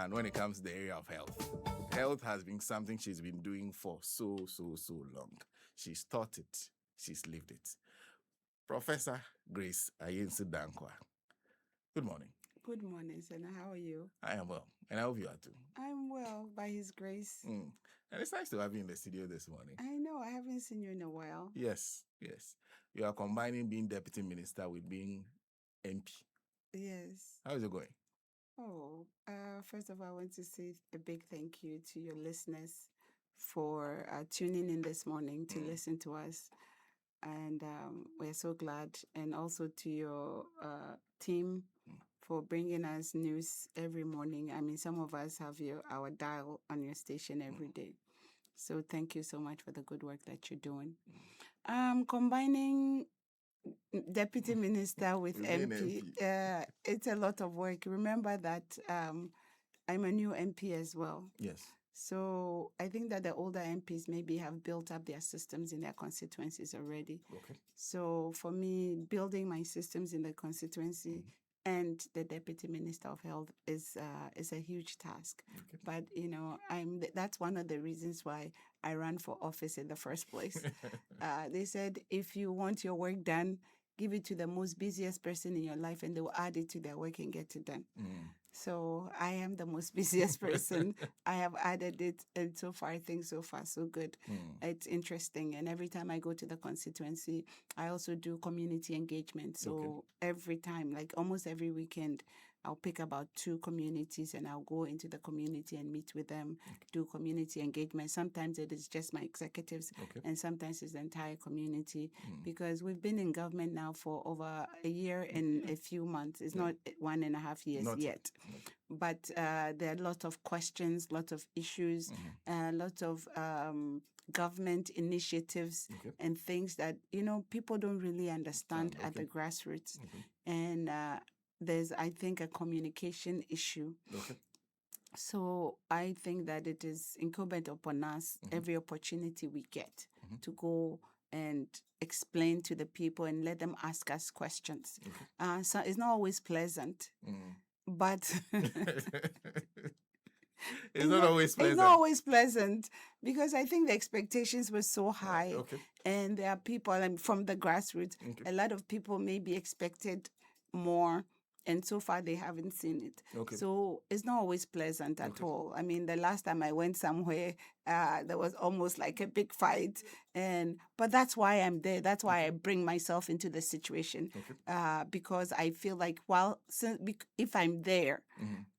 hand when it comes to the area of health. Health has been something she's been doing for so long. She's taught it. She's lived it. Professor Grace Ayensu-Danquah. Good morning. Good morning, Senna. How are you? I am well, and I hope you are too. I'm well, by His grace. And it's nice to have you in the studio this morning. I know, I haven't seen you in a while. Yes. You are combining being deputy minister with being MP. Yes. How is it going? Oh, first of all, I want to say a big thank you to your listeners for tuning in this morning to listen to us. And we're so glad. And also to your team for bringing us news every morning. I mean, some of us have our dial on your station every day. So thank you so much for the good work that you're doing. Combining deputy minister with MP, it's a lot of work. Remember that I'm a new MP as well. Yes. So I think that the older MPs maybe have built up their systems in their constituencies already. Okay. So for me, building my systems in the constituency and the deputy minister of health is a huge task. Okay. But that's one of the reasons why I ran for office in the first place. They said if you want your work done, give it to the most busiest person in your life, and they will add it to their work and get it done. So I am the most busiest person. I have added it, and so far, I think so far so good. It's interesting, and every time I go to the constituency, I also do community engagement. So every time, like almost every weekend, I'll pick about 2 communities and I'll go into the community and meet with them, do community engagement. Sometimes it is just my executives, and sometimes it's the entire community, because we've been in government now for over a year and a few months. It's not 1.5 years yet. But there are a lot of questions, lots of issues, lots of government initiatives and things that, people don't really understand at the grassroots. And there's, I think, a communication issue. So I think that it is incumbent upon us, every opportunity we get, to go and explain to the people and let them ask us questions. So it's not always pleasant, but it's not always pleasant. It's not always pleasant, because I think the expectations were so high, and there are people from the grassroots. A lot of people maybe expected more, and so far they haven't seen it. So it's not always pleasant at all. I mean, the last time I went somewhere, there was almost like a big fight, but that's why I'm there. That's why I bring myself into the situation, because I feel like if I'm there,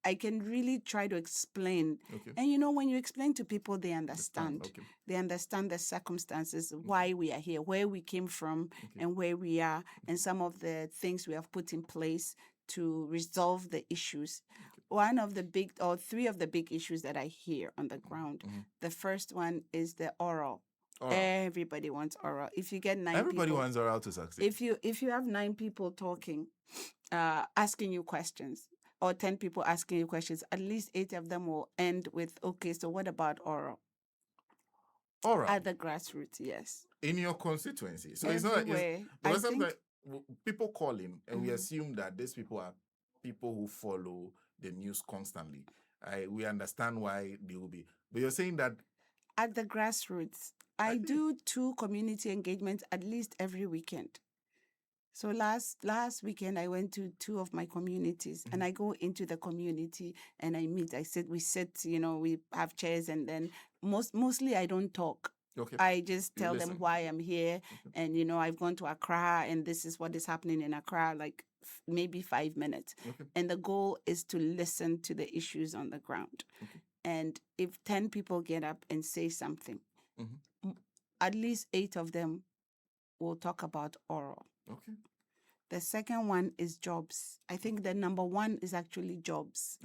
I can really try to explain. And when you explain to people, they understand. They understand the circumstances, why we are here, where we came from, and where we are, and some of the things we have put in place to resolve the issues. One of the big, or 3 of the big issues that I hear on the ground, the first one is the oral. Everybody wants oral. If you get 9 Everybody people, wants oral to succeed. If you have 9 people talking, asking you questions, or 10 people asking you questions, at least 8 of them will end with, okay, so what about oral? Oral? At the grassroots, yes. In your constituency. So everywhere. Because sometimes people call in and we assume that these people are people who follow the news constantly. We understand why they will be. But you're saying that at the grassroots, I do 2 community engagements at least every weekend. So last weekend, I went to 2 of my communities, and I go into the community and I meet. We sit, we have chairs, and then mostly I don't talk. I just tell them why I'm here, and I've gone to Accra, and this is what is happening in Accra, like maybe 5 minutes. And the goal is to listen to the issues on the ground. And if 10 people get up and say something, at least 8 of them will talk about oral. The second one is jobs. I think the number 1 is actually jobs.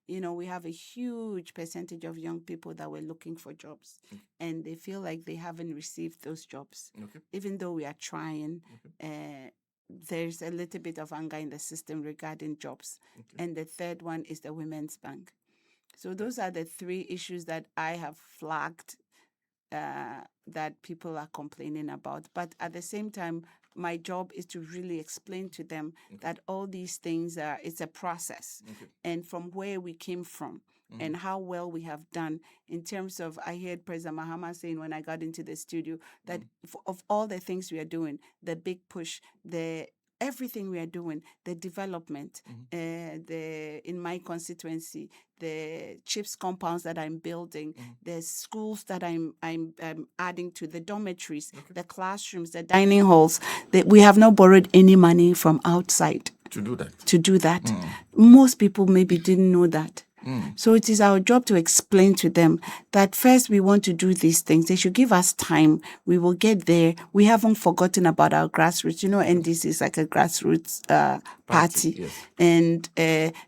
We have a huge percentage of young people that were looking for jobs, and they feel like they haven't received those jobs. Even though we are trying, there's a little bit of anger in the system regarding jobs. And the third one is the Women's Bank. So those are the 3 issues that I have flagged that people are complaining about. But at the same time, my job is to really explain to them that all these things it's a process. And from where we came from, and how well we have done in terms of, I heard President Mahama saying when I got into the studio that of all the things we are doing, the big push, everything we are doing, the development, in my constituency, the CHIPS compounds that I'm building, the schools that I'm adding to, the dormitories, the classrooms, the dining halls, that we have not borrowed any money from outside to do that. Most people maybe didn't know that. So it is our job to explain to them that first we want to do these things. They should give us time. We will get there. We haven't forgotten about our grassroots. NDC is like a grassroots party. Yes.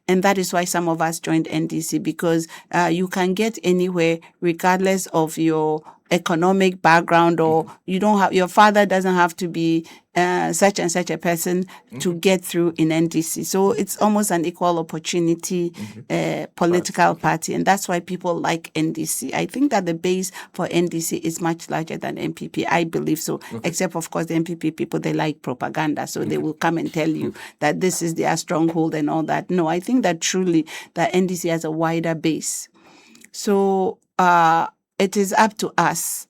And that is why some of us joined NDC, because you can get anywhere regardless of your economic background, or your father doesn't have to be such and such a person to get through in NDC. So it's almost an equal opportunity political party. And that's why people like NDC. I think that the base for NDC is much larger than MPP. I believe so. Except, of course, the MPP people, they like propaganda. So they will come and tell you that this is their stronghold and all that. No, I think that truly that NDC has a wider base. So it is up to us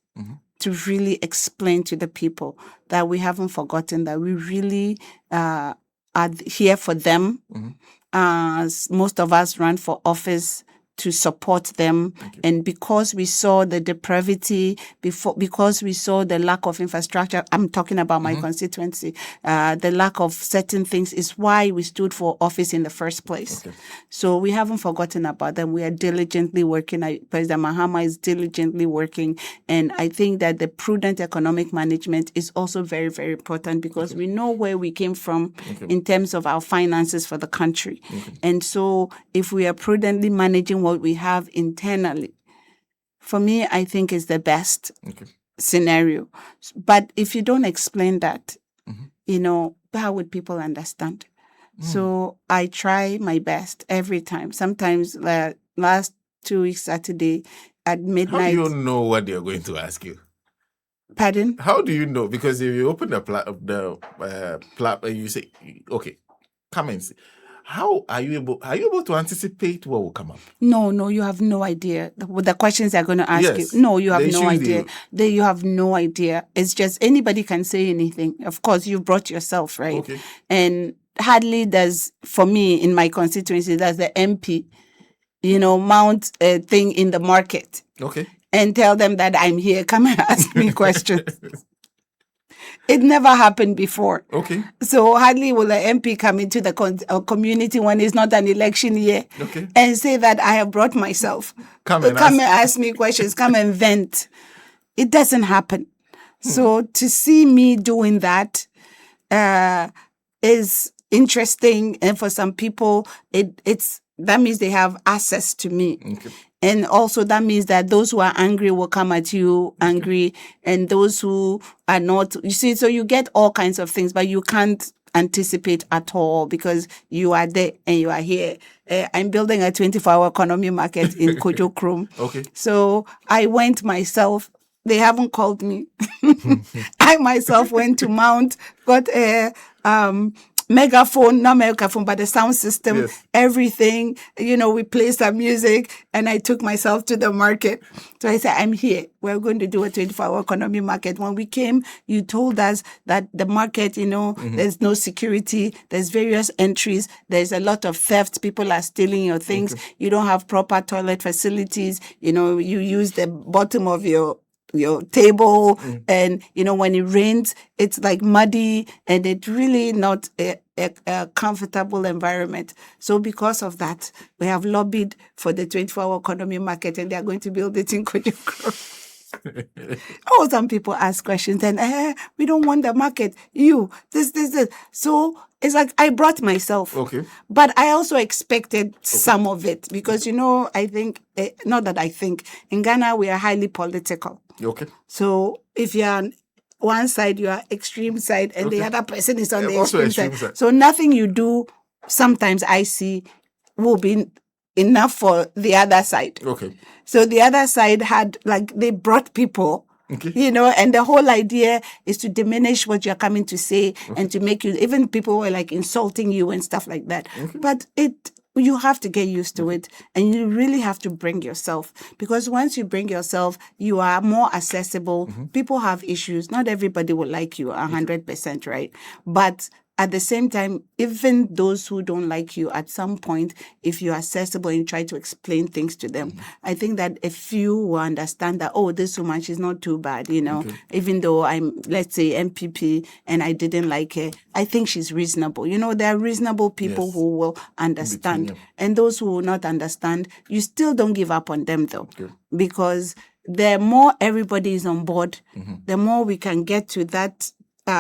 to really explain to the people that we haven't forgotten, that we really are here for them. Most of us run for office to support them. And because we saw the depravity, because we saw the lack of infrastructure, I'm talking about my constituency, the lack of certain things is why we stood for office in the first place. So we haven't forgotten about them. We are diligently working. President Mahama is diligently working. And I think that the prudent economic management is also very, very important, because we know where we came from in terms of our finances for the country. And so if we are prudently managing what we have internally, for me, I think is the best scenario. But if you don't explain that, how would people understand? So I try my best every time. Sometimes last 2 weeks Saturday at midnight. How do you know what they're going to ask you? Pardon? How do you know? Because if you open the platform, you say, okay, come and see. How are you able to anticipate what will come up? No, you have no idea. The questions they're going to ask you. No, you have no idea. You have no idea. It's just anybody can say anything. Of course, you brought yourself, right? Okay. And hardly does, for me, in my constituency, that's the MP, mount a thing in the market. Okay. And tell them that I'm here. Come and ask me questions. It never happened before. Okay. So hardly will an MP come into the community when it's not an election year and say that I have brought myself. Come and ask me questions. Come and vent. It doesn't happen. So to see me doing that is interesting. And for some people, that means they have access to me. Okay. And also that means that those who are angry will come at you angry, and those who are not, you see, so you get all kinds of things, but you can't anticipate at all because you are there and you are here. I'm building a 24-hour economy market in Kojo Krom. Okay. So I went myself. They haven't called me. I myself went to Mount, got a megaphone, not megaphone, but the sound system, everything. We played some music, and I took myself to the market. So I said, I'm here. We're going to do a 24-hour economy market. When we came, you told us that the market, there's no security, there's various entries, there's a lot of theft, people are stealing your things, you don't have proper toilet facilities, you use the bottom of your table, and when it rains it's like muddy, and it's really not a comfortable environment. So because of that, we have lobbied for the 24-hour economy market, and they are going to build it in Kojoko. Some people ask questions, and we don't want the market. This. So it's like I brought myself. Okay. But I also expected some of it because, I think, not that I think, in Ghana we are highly political. Okay. So if you're on one side, you are extreme side, and the other person is on the extreme side. So nothing you do, sometimes I see, will be enough for the other side. Okay. So the other side they brought people, and the whole idea is to diminish what you're coming to say and to make you, even people were insulting you and stuff like that. Okay. But you have to get used to it, and you really have to bring yourself, because once you bring yourself, you are more accessible. People have issues. Not everybody will like you 100%, right? But at the same time, even those who don't like you, at some point, if you're accessible and you try to explain things to them, I think that a few will understand that, oh, this woman, she's not too bad, even though I'm, let's say, MPP and I didn't like her, I think she's reasonable. There are reasonable people Yes. who will understand. Between, And those who will not understand, you still don't give up on them, though. Okay. Because the more everybody is on board, the more we can get to that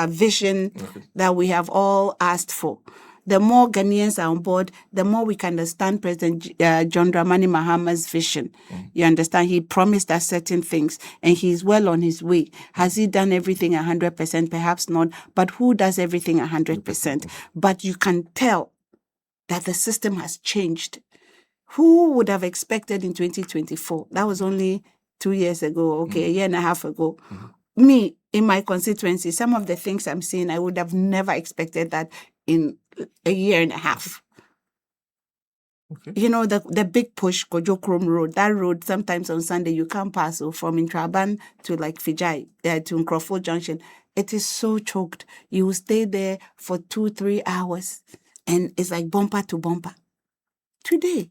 vision that we have all asked for. The more Ghanaians are on board, the more we can understand President John Dramani Mahama's vision. You understand? He promised us certain things, and he's well on his way. Has he done everything 100%? Perhaps not. But who does everything 100%? But you can tell that the system has changed. Who would have expected in 2024? That was only 2 years ago, a year and a half ago. Me, in my constituency, some of the things I'm seeing, I would have never expected that in a year and a half. Okay. The big push, Kojo Krom Road, that road, sometimes on Sunday, you can't pass. So from Intraban to like Fijai, to Nkrofo Junction, it is so choked. You will stay there for 2-3 hours, and it's like bumper to bumper. Today,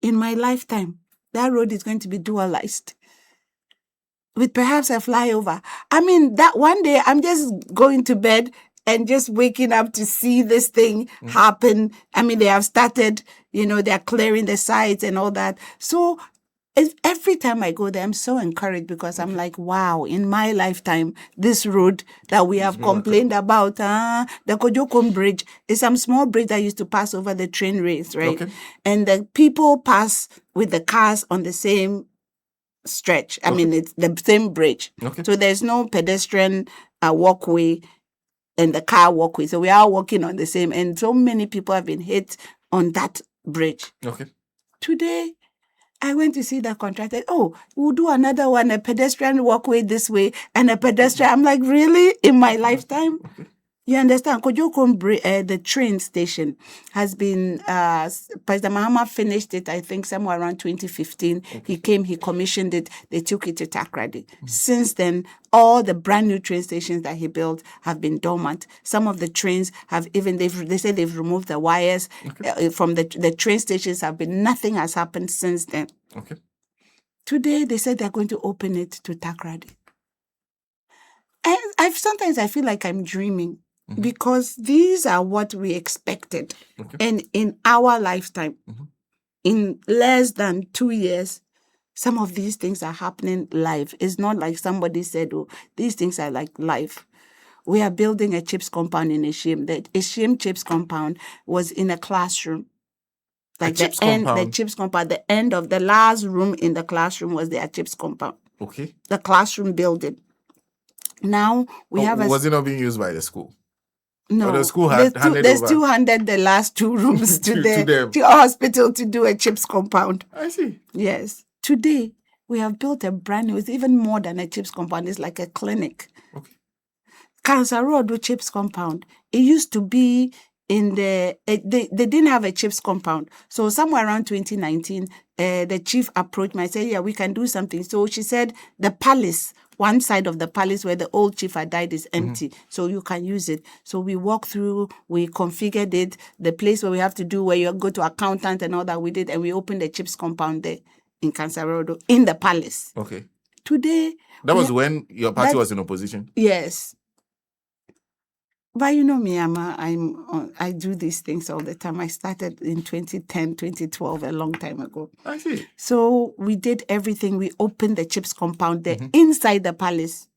in my lifetime, that road is going to be dualized, with perhaps a flyover. I mean, that one day I'm just going to bed and just waking up to see this thing happen. I mean, they have started, they're clearing the sites and all that. So every time I go there, I'm so encouraged, because I'm like, wow, in my lifetime, this road that we have complained about, the Kojokom Bridge, is some small bridge that used to pass over the train rails, right? Okay. And the people pass with the cars on the same stretch. I mean, it's the same bridge. Okay. So there's no pedestrian walkway and the car walkway. So we are walking on the same, and so many people have been hit on that bridge. Okay. Today, I went to see the contractor. Oh, we'll do another one, a pedestrian walkway this way and a pedestrian. I'm like, really? In my lifetime? Okay. You understand? Kojokom, the train station has been, President Mahama finished it, I think, somewhere around 2015. Okay. He came, he commissioned it, they took it to Takrady. Since then, all the brand new train stations that he built have been dormant. Some of the trains have even, they say they've removed the wires from the train stations. Nothing has happened since then. Okay. Today, they said they're going to open it to Takrady. And sometimes I feel like I'm dreaming. Because these are what we expected. Okay. And in our lifetime, in less than 2 years, some of these things are happening live. It's not like somebody said, oh, these things are like live. We are building a chips compound in Eshim. The Eshim chips compound was in a classroom. Like the chips compound, the end of the last room in the classroom was their chips compound. Okay. The classroom building. Now we have was it not being used by the school? No, the school they still handed the last 2 rooms to the hospital to do a chips compound. I see. Yes. Today, we have built a brand new, it's even more than a chips compound. It's like a clinic. Okay. Cancer Road chips compound. It used to be in they didn't have a chips compound. So somewhere around 2019, the chief approached me and said, yeah, we can do something. So she said, the palace, one side of the palace where the old chief had died is empty, so you can use it. So we walked through, we configured it, the place where we have to do, where you go to accountant and all that, we did, and we opened the chips compound there in Cancer Road, in the palace. Okay. Today... That was when your party was in opposition? Yes. But you know me, I do these things all the time. I started in 2010, 2012, a long time ago. I see. So we did everything. We opened the chips compound there inside the palace.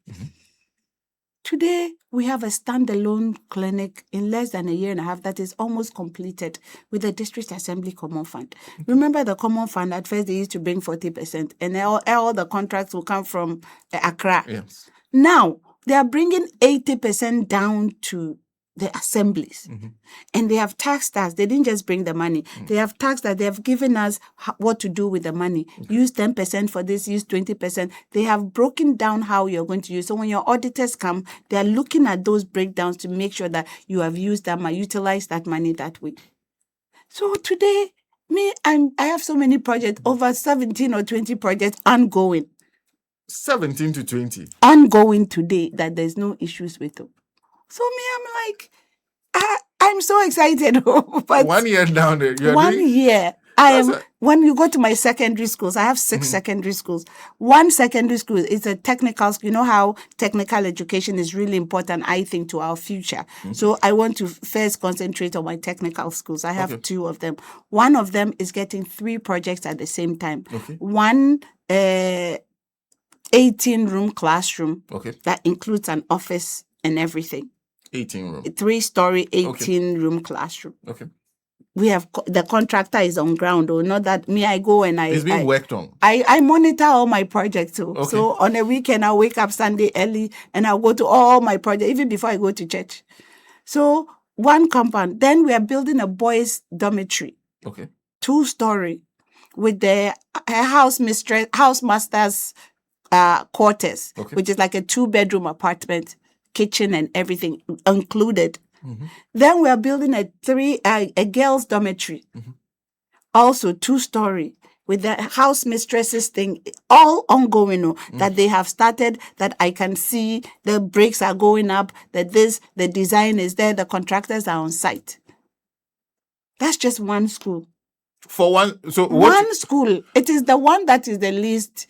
Today, we have a standalone clinic in less than a year and a half that is almost completed with the District Assembly Common Fund. Remember the Common Fund, at first they used to bring 40%, and all the contracts will come from Accra. Yes. Now, they are bringing 80% down to the assemblies. And they have taxed us. They didn't just bring the money. They have taxed us. They have given us what to do with the money. Use 10% for this, use 20%. They have broken down how you're going to use. So when your auditors come, they are looking at those breakdowns to make sure that you have used that money, utilized that money that way. So today, Me, I have so many projects, over 17 or 20 projects ongoing. 17 to 20. Ongoing today that there's no issues with them. So me, I'm like, I'm so excited. But 1 year down there, you're 1 doing. year. When you go to my secondary schools, I have 6 secondary schools. One secondary school is a technical school. You know how technical education is really important, I think, to our future. So I want to first concentrate on my technical schools. I have 2 of them. One of them is getting 3 projects at the same time. Okay. One 18-room classroom Okay. that includes an office and everything. 18 room. 3-story, 18-room classroom. Okay. We have the contractor is on ground, or not that me. I go and It's being worked on. I monitor all my projects too. Okay. So on a weekend, I'll wake up Sunday early and I'll go to all my projects, even before I go to church. So one compound. Then we are building a boys' dormitory. Okay. 2-story with the housemaster's quarters, which is like a 2-bedroom apartment, kitchen and everything included. Then we are building a girls' dormitory, also 2-story, with the house mistresses thing, all ongoing, that they have started, that I can see the bricks are going up, that the design is there, the contractors are on site. That's just one school. For one, so One school. It is the one that is the least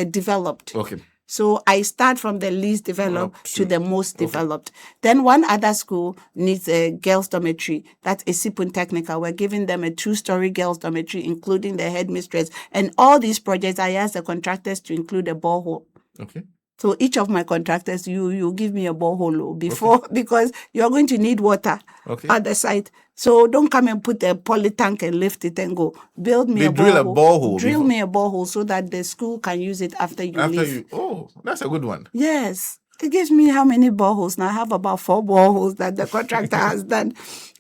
developed. Okay. So I start from the least developed to the most developed. Then one other school needs a girls' dormitory. That's Isipun Technical. We're giving them a 2-story girls' dormitory, including the headmistress. And all these projects, I asked the contractors to include a borehole. Okay. So each of my contractors, you give me a borehole before, because you're going to need water at the site. So don't come and put a poly tank and lift it and go. Build me a borehole. Drill a borehole. Drill me a borehole so that the school can use it after you leave. Oh, that's a good one. Yes. It gives me how many boreholes? Now I have about 4 boreholes that the contractor has done.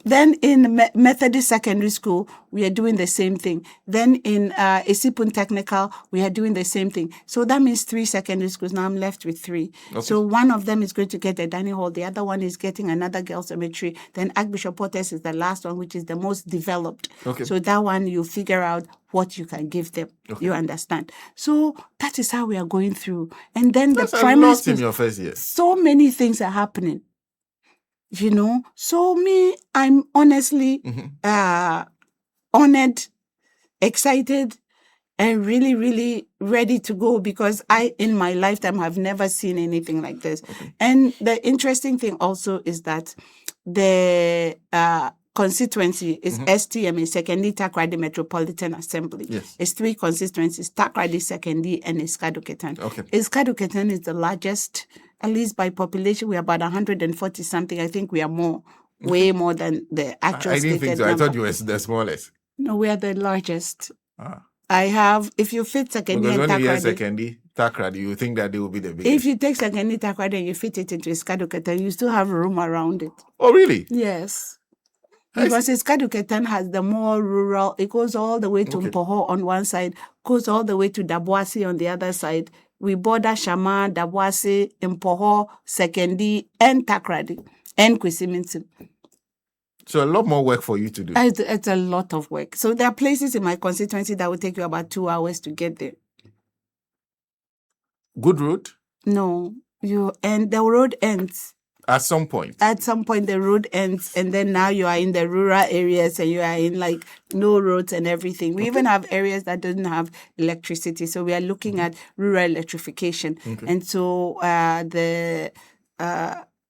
Then in Methodist Secondary School, we are doing the same thing. Then in Isipun Technical, we are doing the same thing. So that means 3 secondary schools. Now I'm left with 3. Okay. So one of them is going to get a dining hall. The other one is getting another girls' dormitory. Then Archbishop Portes is the last one, which is the most developed. Okay. So that one, you figure out what you can give them. Okay. You understand? So that is how we are going through. And then that's the primary schools, in your first year. So many things are happening. So me, I'm honestly honored, excited, and really, really ready to go, because I, in my lifetime, have never seen anything like this. Okay. And the interesting thing also is that the constituency is STM, Sekondi Takoradi Metropolitan Assembly. Yes. It's 3 constituencies, Takoradi, Sekondi, and Iskaduketan. Okay. Iskaduketan is the largest, at least by population. We are about 140 something. I think we are more, way more than the actual I didn't think so. number. I thought you were the smallest. No, we are the largest. I have, if you fit Sekondi and when Takoradi. You hear Sekondi, Takoradi, you think that they will be the biggest. If you take Sekondi, Takoradi, and you fit it into Iskaduketan, you still have room around it. Oh, really? Yes. Because Iskaduketan has the more rural, it goes all the way to Mpoho on one side, goes all the way to Daboase on the other side. We border Shama, Daboase, Mpoho, Sekondi, and Takoradi, and Kwesiminti. So a lot more work for you to do. It's a lot of work. So there are places in my constituency that will take you about 2 hours to get there. Good road? No, and the road ends. At some point? At some point, the road ends, and then now you are in the rural areas, and you are in like no roads and everything. We even have areas that doesn't have electricity, so we are looking at rural electrification. And so the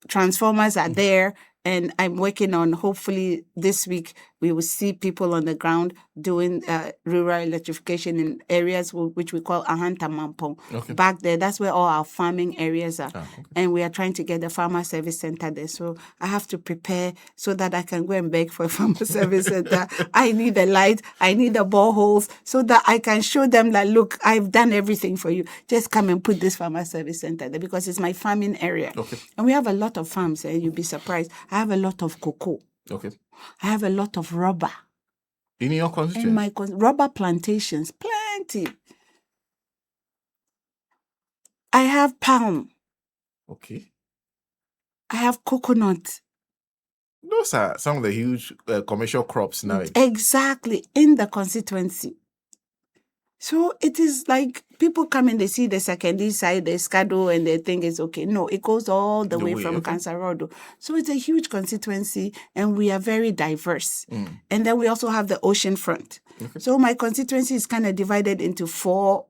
transformers are there, and I'm working on, hopefully this week, we will see people on the ground doing rural electrification in areas which we call Ahanta Mampong. Okay. Back there, that's where all our farming areas are. And we are trying to get the farmer service center there. So I have to prepare so that I can go and beg for a farmer service center. I need a light, I need the boreholes, so that I can show them that, look, I've done everything for you. Just come and put this farmer service center there, because it's my farming area. Okay. And we have a lot of farms, and you'll be surprised. I have a lot of cocoa. Okay. I have a lot of rubber. In your constituency? In my rubber plantations, plenty. I have palm. Okay. I have coconut. Those are some of the huge commercial crops now. Exactly, in the constituency. So it is like people come and they see the secondary side, the schedule, and they think it's okay. No, it goes all the way from Cancer. So it's a huge constituency, and we are very diverse. And then we also have the ocean front. So my constituency is kind of divided into 4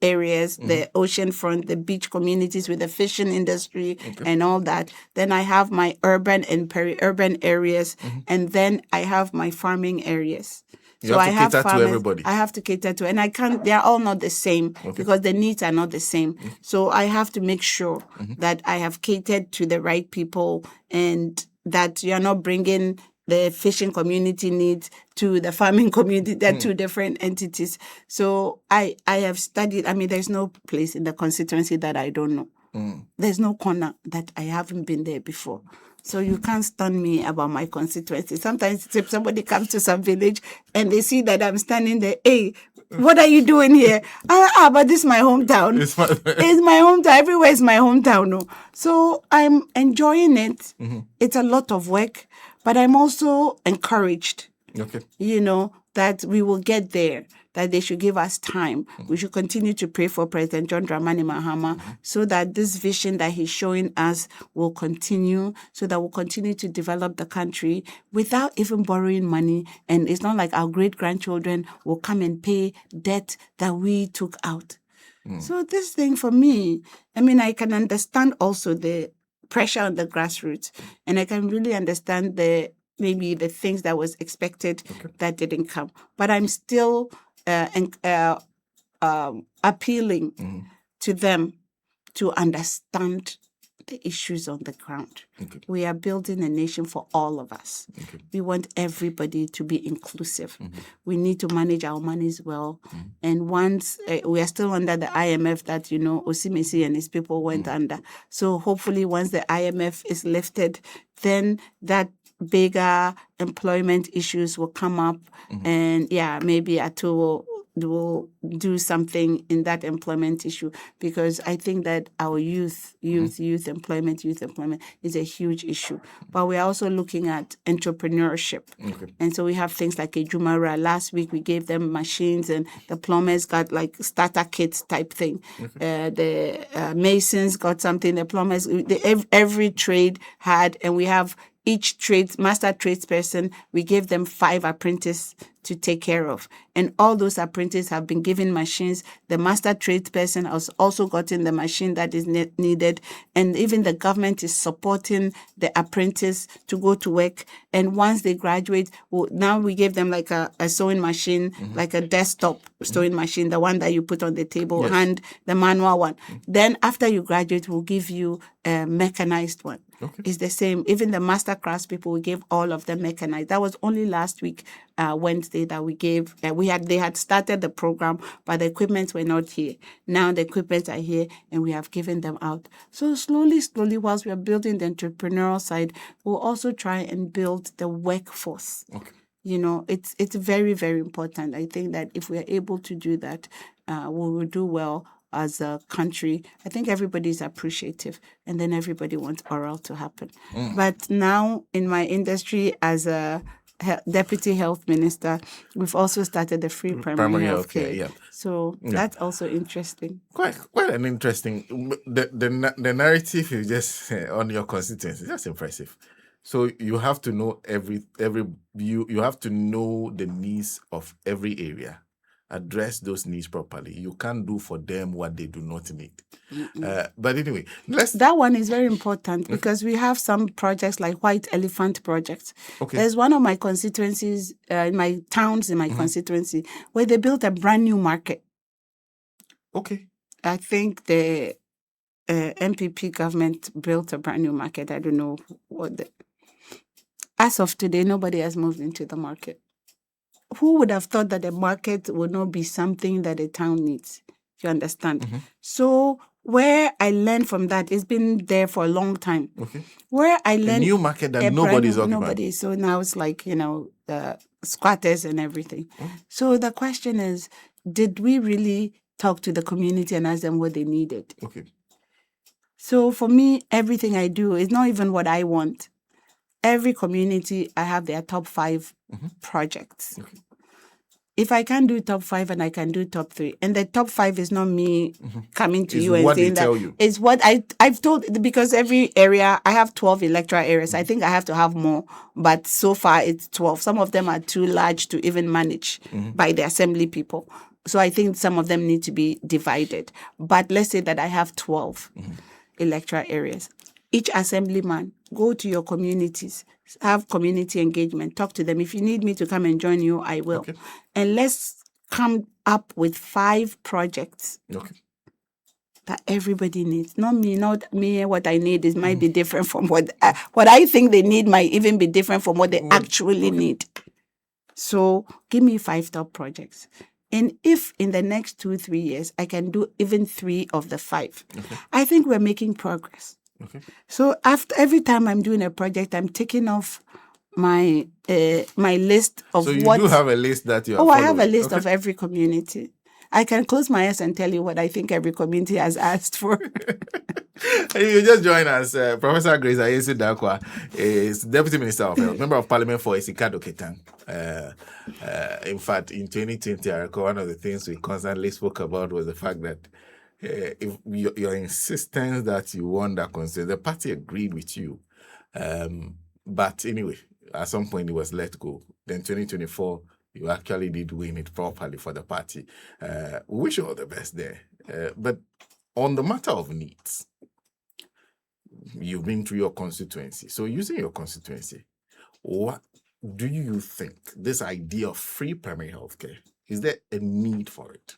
areas, the ocean front, the beach communities with the fishing industry and all that. Then I have my urban and peri-urban areas, and then I have my farming areas. So I have to cater to everybody. I have to cater to, and I can't, they're all not the same because the needs are not the same. So I have to make sure that I have catered to the right people and that you're not bringing the fishing community needs to the farming community. They're 2 different entities. So I have studied, there's no place in the constituency that I don't know. There's no corner that I haven't been there before. So you can't stun me about my constituency. Sometimes if somebody comes to some village and they see that I'm standing there, hey, what are you doing here? But this is my hometown. It's my hometown. Everywhere is my hometown. No? So I'm enjoying it. It's a lot of work, but I'm also encouraged, that we will get there, that they should give us time. We should continue to pray for President John Dramani Mahama so that this vision that he's showing us will continue, so that we'll continue to develop the country without even borrowing money. And it's not like our great-grandchildren will come and pay debt that we took out. So this thing for me, I can understand also the pressure on the grassroots, and I can really understand maybe the things that was expected that didn't come. But I'm still appealing to them to understand the issues on the ground. We are building a nation for all of us. We want everybody to be inclusive. We need to manage our monies well. And once we are still under the IMF that, Osimesi and his people went under. So hopefully once the IMF is lifted, then that bigger employment issues will come up. And maybe Ato will do something in that employment issue, because I think that our youth employment is a huge issue. But we're also looking at entrepreneurship. And so we have things like a Jumara. Last week we gave them machines, and the plumbers got like starter kits type thing. The masons got something, the plumbers, every trade had, and we have each master tradesperson, we gave them 5 apprentices to take care of. And all those apprentices have been given machines. The master tradesperson has also gotten the machine that is needed. And even the government is supporting the apprentice to go to work. And once they graduate, now we give them like a sewing machine, like a desktop sewing machine, the one that you put on the table, and the manual one. Then after you graduate, we'll give you a mechanized one. It's the same. Even the master crafts people, we gave all of them mechanized. That was only last week, Wednesday, that we gave. They had started the program, but the equipment were not here. Now the equipment are here, and we have given them out. So slowly, whilst we are building the entrepreneurial side, we'll also try and build the workforce. It's very, very important. I think that if we are able to do that, we will do well as a country. I think everybody is appreciative, and then everybody wants oral to happen. But now in my industry as a deputy health minister, we've also started the free primary health care. So that's also interesting. Quite an interesting. The narrative is just on your constituency. That's impressive. So you have to know you have to know the needs of every area. Address those needs properly. You can't do for them what they do not need. But anyway, that one is very important, because we have some projects like White Elephant projects. There's one of my constituencies, in my towns in my constituency, where they built a brand new market. I think the MPP government built a brand new market. I don't know as of today, nobody has moved into the market. Who would have thought that the market would not be something that a town needs? You understand? So where I learned from that, it's been there for a long time. Where I learned a new market that nobody's occupying. Nobody. So now it's like, squatters and everything. So the question is, did we really talk to the community and ask them what they needed? So for me, everything I do is not even what I want. every community, I have their top 5 projects. Okay. If I can do top 5 and I can do top 3, and the top 5 is not me coming to It's you and what they saying that. tell you. It's what I've told, because every area, I have 12 electoral areas. I think I have to have more, but so far it's 12. Some of them are too large to even manage by the assembly people. So I think some of them need to be divided. But let's say that I have 12 electoral areas. Each assemblyman, go to your communities, have community engagement, talk to them. If you need me to come and join you, I will. Okay. And let's come up with 5 projects Okay. that everybody needs. Not me. What I need is might be different from what I think they need might even be different from what they actually need. So give me 5 top projects. And if in the next 2-3 years, I can do even 3 of the 5, I think we're making progress. Okay. So after every time I'm doing a project, I'm taking off my my list of So you what. do have a list that you are I have a following. list of every community. I can close my eyes and tell you what I think every community has asked for. You just join us. Professor Grace Ayensu-Danquah is Deputy Minister of Health, Member of Parliament for Esikado Ketan. In fact, in 2020, I recall one of the things we constantly spoke about was the fact that if your insistence that you won that constituency, the party agreed with you. But anyway, at some point it was let go. Then 2024, you actually did win it properly for the party. We wish you all the best there. But on the matter of needs, you've been through your constituency. So using your constituency, what do you think this idea of free primary healthcare, is there a need for it?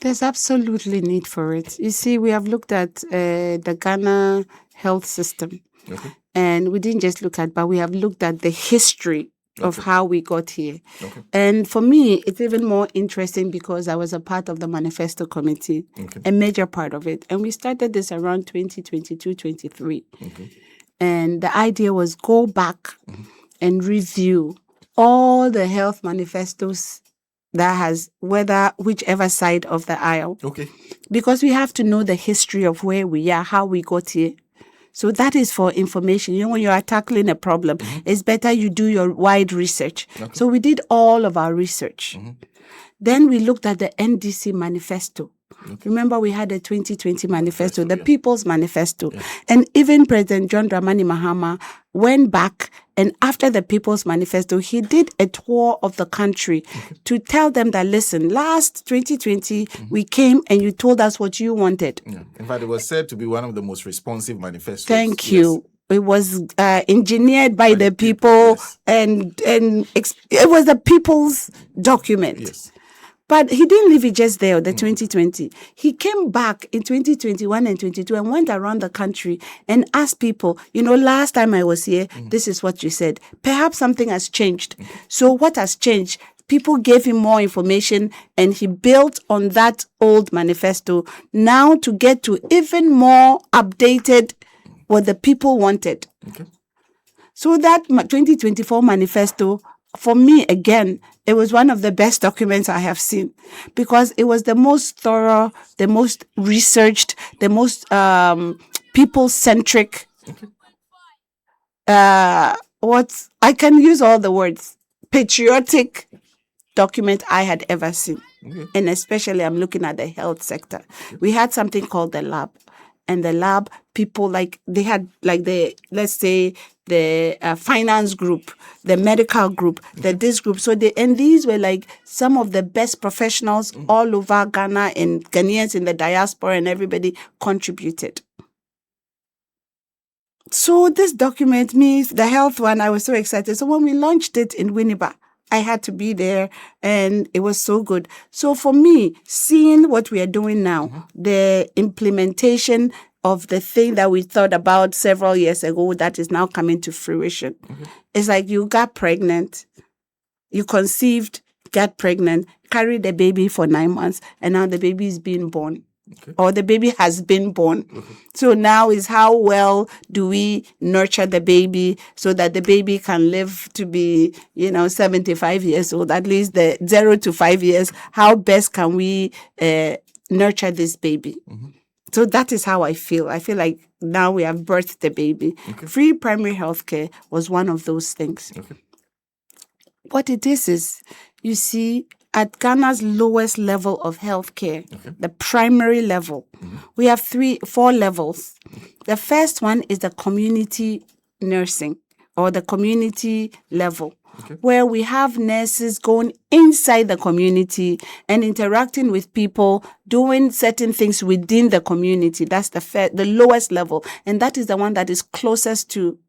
There's absolutely need for it. You see, we have looked at the Ghana health system. Okay. And we didn't just look at, but we have looked at the history of how we got here. Okay. And for me, it's even more interesting because I was a part of the manifesto committee, a major part of it. And we started this around 2022-23. Okay. And the idea was go back and review all the health manifestos that has, whichever side of the aisle. Okay. Because we have to know the history of where we are, how we got here. So that is for information. You know, when you are tackling a problem, it's better you do your wide research. Okay. So we did all of our research. Then we looked at the NDC manifesto. Okay. Remember, we had a 2020 manifesto, the People's Manifesto. Yeah. And even President John Dramani Mahama went back, and after the People's Manifesto, he did a tour of the country to tell them that, listen, last 2020, we came and you told us what you wanted. Yeah. In fact, it was said to be one of the most responsive manifestos. Thank you. It was engineered by the people, and it was the people's document. Yes. But he didn't leave it just there, the 2020. He came back in 2021 and 22 and went around the country and asked people, you know, last time I was here, this is what you said. Perhaps something has changed. So what has changed? People gave him more information and he built on that old manifesto now to get to even more updated what the people wanted. Okay. So that 2024 manifesto, for me, again, it was one of the best documents I have seen because it was the most thorough, the most researched, the most people-centric. What I can use all the words, patriotic document I had ever seen. And especially I'm looking at the health sector. We had something called the lab. And the lab, people they had let's say the finance group, the medical group, this group. So these were some of the best professionals all over Ghana, and Ghanaians in the diaspora, and everybody contributed. So this document, the health one, I was so excited. So when we launched it in Winneba, I had to be there, and it was so good. So for me, seeing what we are doing now, the implementation of the thing that we thought about several years ago that is now coming to fruition. It's like you got pregnant, you conceived, got pregnant, carried the baby for 9 months, and now the baby is being born. Or the baby has been born. So now is how well do we nurture the baby so that the baby can live to be, 75 years old, at least the 0 to 5 years. How best can we nurture this baby? So that is how I feel. I feel like now we have birthed the baby. Okay. Free primary health care was one of those things. Okay. What it is, you see, at Ghana's lowest level of healthcare, the primary level, we have 4 levels. The first one is the community nursing or the community level, where we have nurses going inside the community and interacting with people, doing certain things within the community. That's the lowest level. And that is the one that is closest to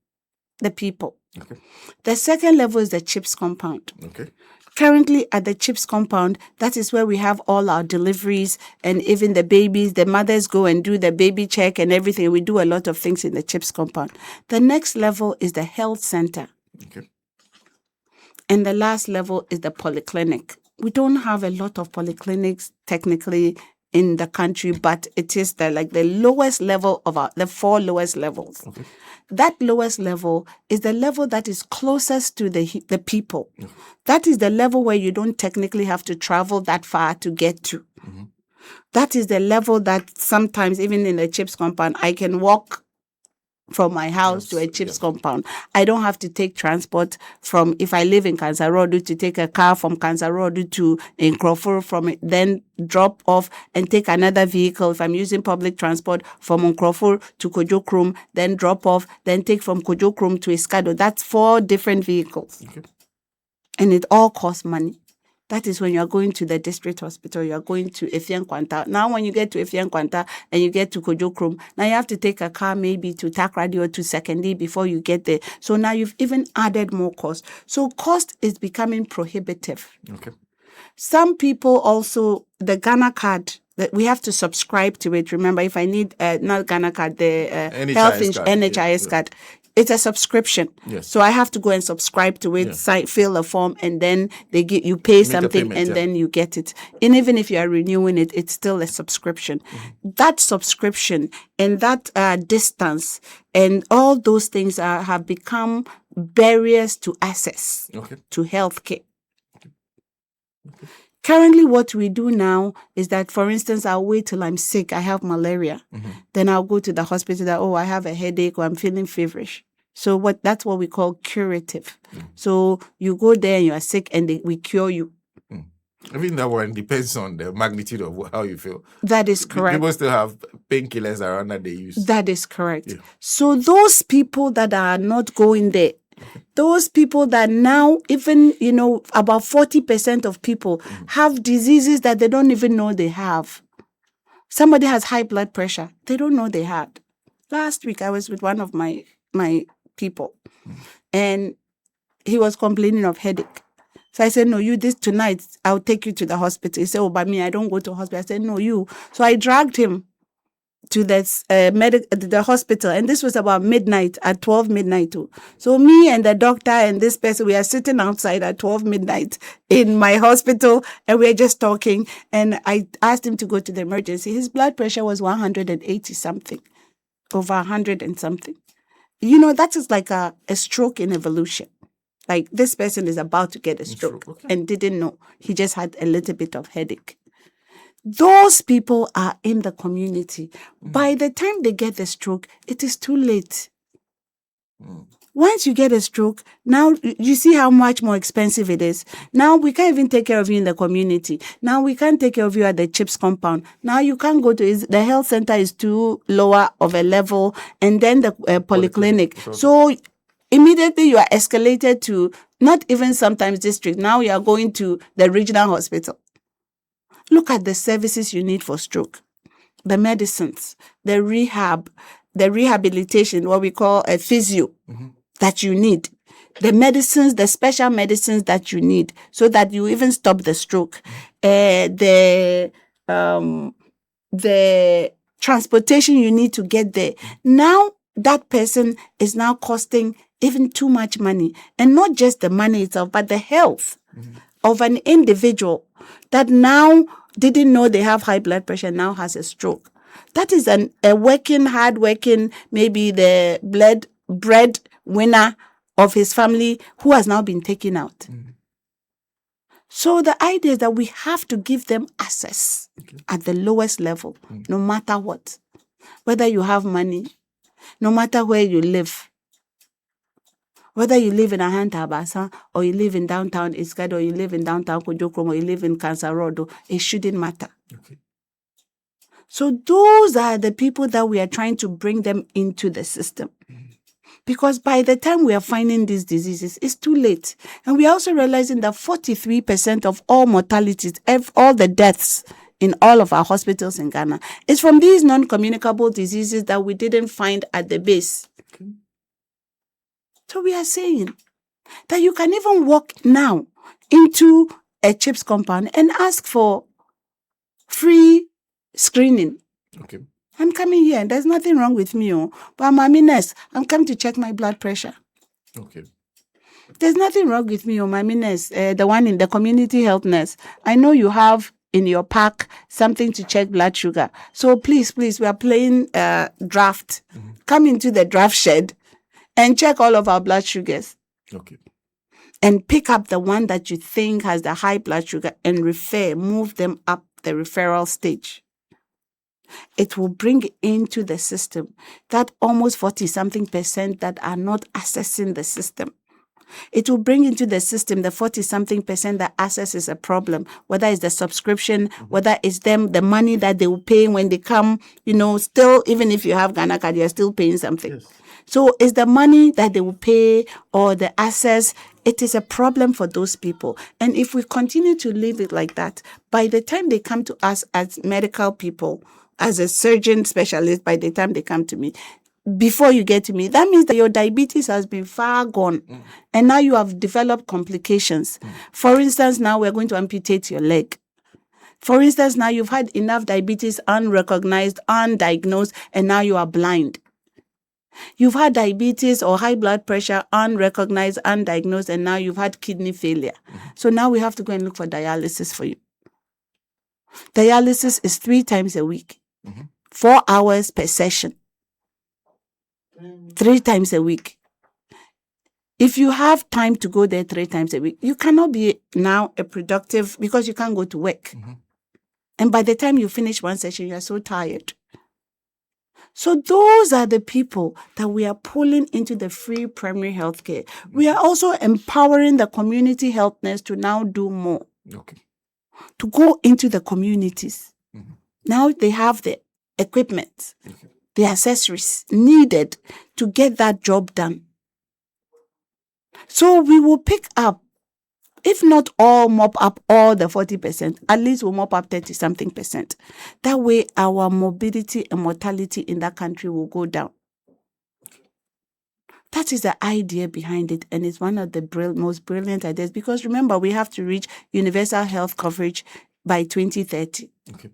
the people. Okay. The second level is the CHIPS compound. Okay. Currently at the CHIPS compound, that is where we have all our deliveries and even the babies. The mothers go and do the baby check and everything. We do a lot of things in the CHIPS compound. The next level is the health center. Okay. And the last level is the polyclinic. We don't have a lot of polyclinics technically in the country, but it is the lowest level of the 4 lowest levels. Okay. That lowest level is the level that is closest to the people. Mm-hmm. That is the level where you don't technically have to travel that far to get to. Mm-hmm. That is the level that sometimes, even in the CHIPS compound, I can walk from my house to a CHIPS compound. I don't have to take transport from, if I live in Kansarodu, to take a car from Kansarodu to Nkrofur, from it, then drop off and take another vehicle. If I'm using public transport from Nkrofur to Kojokrom, then drop off, then take from Kojokrom to Escado. That's 4 different vehicles. Okay. And it all costs money. That is when you are going to the district hospital, you are going to Ayensu-Danquah. Now, when you get to Ayensu-Danquah and you get to Kojokrom, now you have to take a car maybe to Takrady or to Sekondi before you get there. So now you've even added more cost. So cost is becoming prohibitive. Okay. Some people also, the Ghana card, that we have to subscribe to it. Remember, if I need, not Ghana card, the NHIS card. It's a subscription. Yes. So I have to go and subscribe to it, fill a form, and then you pay something, and then you get it. And even if you are renewing it, it's still a subscription. Mm-hmm. That subscription and that distance and all those things have become barriers to access to healthcare. Okay. Currently, what we do now is that, for instance, I'll wait till I'm sick, I have malaria. Mm-hmm. Then I'll go to the hospital I have a headache or I'm feeling feverish. So that's what we call curative. Mm. So you go there and you are sick and we cure you. Mm. I mean, that one depends on the magnitude of how you feel. That is correct. People still have painkillers around that they use. That is correct. Yeah. So those people that are not going there, those people that now even, about 40% of people have diseases that they don't even know they have. Somebody has high blood pressure. They don't know they had. Last week, I was with one of my people and he was complaining of headache. So I said, no, tonight, I'll take you to the hospital. He said, oh, but me, I don't go to hospital. I said, no, you. So I dragged him to the hospital, and this was about midnight, at 12 midnight too. So me and the doctor and this person, we are sitting outside at 12 midnight in my hospital, and we're just talking, and I asked him to go to the emergency. His blood pressure was 180 something, over 100 and something. That is like a stroke in evolution. Like, this person is about to get a stroke and didn't know. He just had a little bit of headache. Those people are in the community. Mm. By the time they get the stroke, it is too late. Mm. Once you get a stroke, now you see how much more expensive it is. Now we can't even take care of you in the community. Now we can't take care of you at the CHIPS compound. Now you can't go to the health center is too lower of a level, and then the polyclinic. So immediately you are escalated to not even sometimes district. Now you are going to the regional hospital. Look at the services you need for stroke, the medicines, the rehab, the rehabilitation, what we call a physio, that you need, the medicines, the special medicines that you need so that you even stop the stroke, the transportation you need to get there. Now that person is now costing even too much money, and not just the money itself, but the health of an individual that now didn't know they have high blood pressure, now has a stroke. That is a hard-working, maybe the bread winner of his family who has now been taken out. Mm-hmm. So the idea is that we have to give them access at the lowest level, no matter what. whether you have money, no matter where you live, whether you live in Ahantabasa or you live in downtown Iskad or you live in downtown Kujokrom or you live in Kansarodo, it shouldn't matter. Okay. So those are the people that we are trying to bring them into the system. Because by the time we are finding these diseases, it's too late. And we are also realizing that 43% of all mortalities, all the deaths in all of our hospitals in Ghana, is from these non-communicable diseases that we didn't find at the base. Okay. So we are saying that you can even walk now into a CHIPS compound and ask for free screening. Okay. I'm coming here. There's nothing wrong with me, but I'm a nurse. I'm coming to check my blood pressure. Okay. There's nothing wrong with me, my nurse, the one in the community health nurse. I know you have in your pack something to check blood sugar. So please, we are playing draft. Mm-hmm. Come into the draft shed and check all of our blood sugars. Okay. And pick up the one that you think has the high blood sugar and move them up the referral stage. It will bring into the system that almost 40-something% that are not accessing the system. It will bring into the system the 40-something% that access is a problem, whether it's the subscription, whether it's them, the money that they will pay when they come, still, even if you have Ghana card, you're still paying something. Yes. So it's the money that they will pay or the access. It is a problem for those people. And if we continue to leave it like that, by the time they come to us as medical people, as a surgeon specialist, by the time they come to me, before you get to me, that means that your diabetes has been far gone. And now you have developed complications. For instance, now we're going to amputate your leg. For instance, now you've had enough diabetes unrecognized, undiagnosed, and now you are blind. You've had diabetes or high blood pressure unrecognized, undiagnosed, and now you've had kidney failure. So now we have to go and look for dialysis for you. Dialysis is 3 times a week, 4 hours per session, 3 times a week. If you have time to go there 3 times a week, you cannot be now a productive because you can't go to work. And by the time you finish one session, you are so tired. So those are the people that we are pulling into the free primary health care. We are also empowering the community health nurse to now do more. Okay. To go into the communities. Now they have the equipment, the accessories needed to get that job done. So we will pick up, if not all mop up all the 40%, at least we'll mop up 30-something%. That way our morbidity and mortality in that country will go down. That is the idea behind it, and it's one of the most brilliant ideas, because remember, we have to reach universal health coverage by 2030. Okay.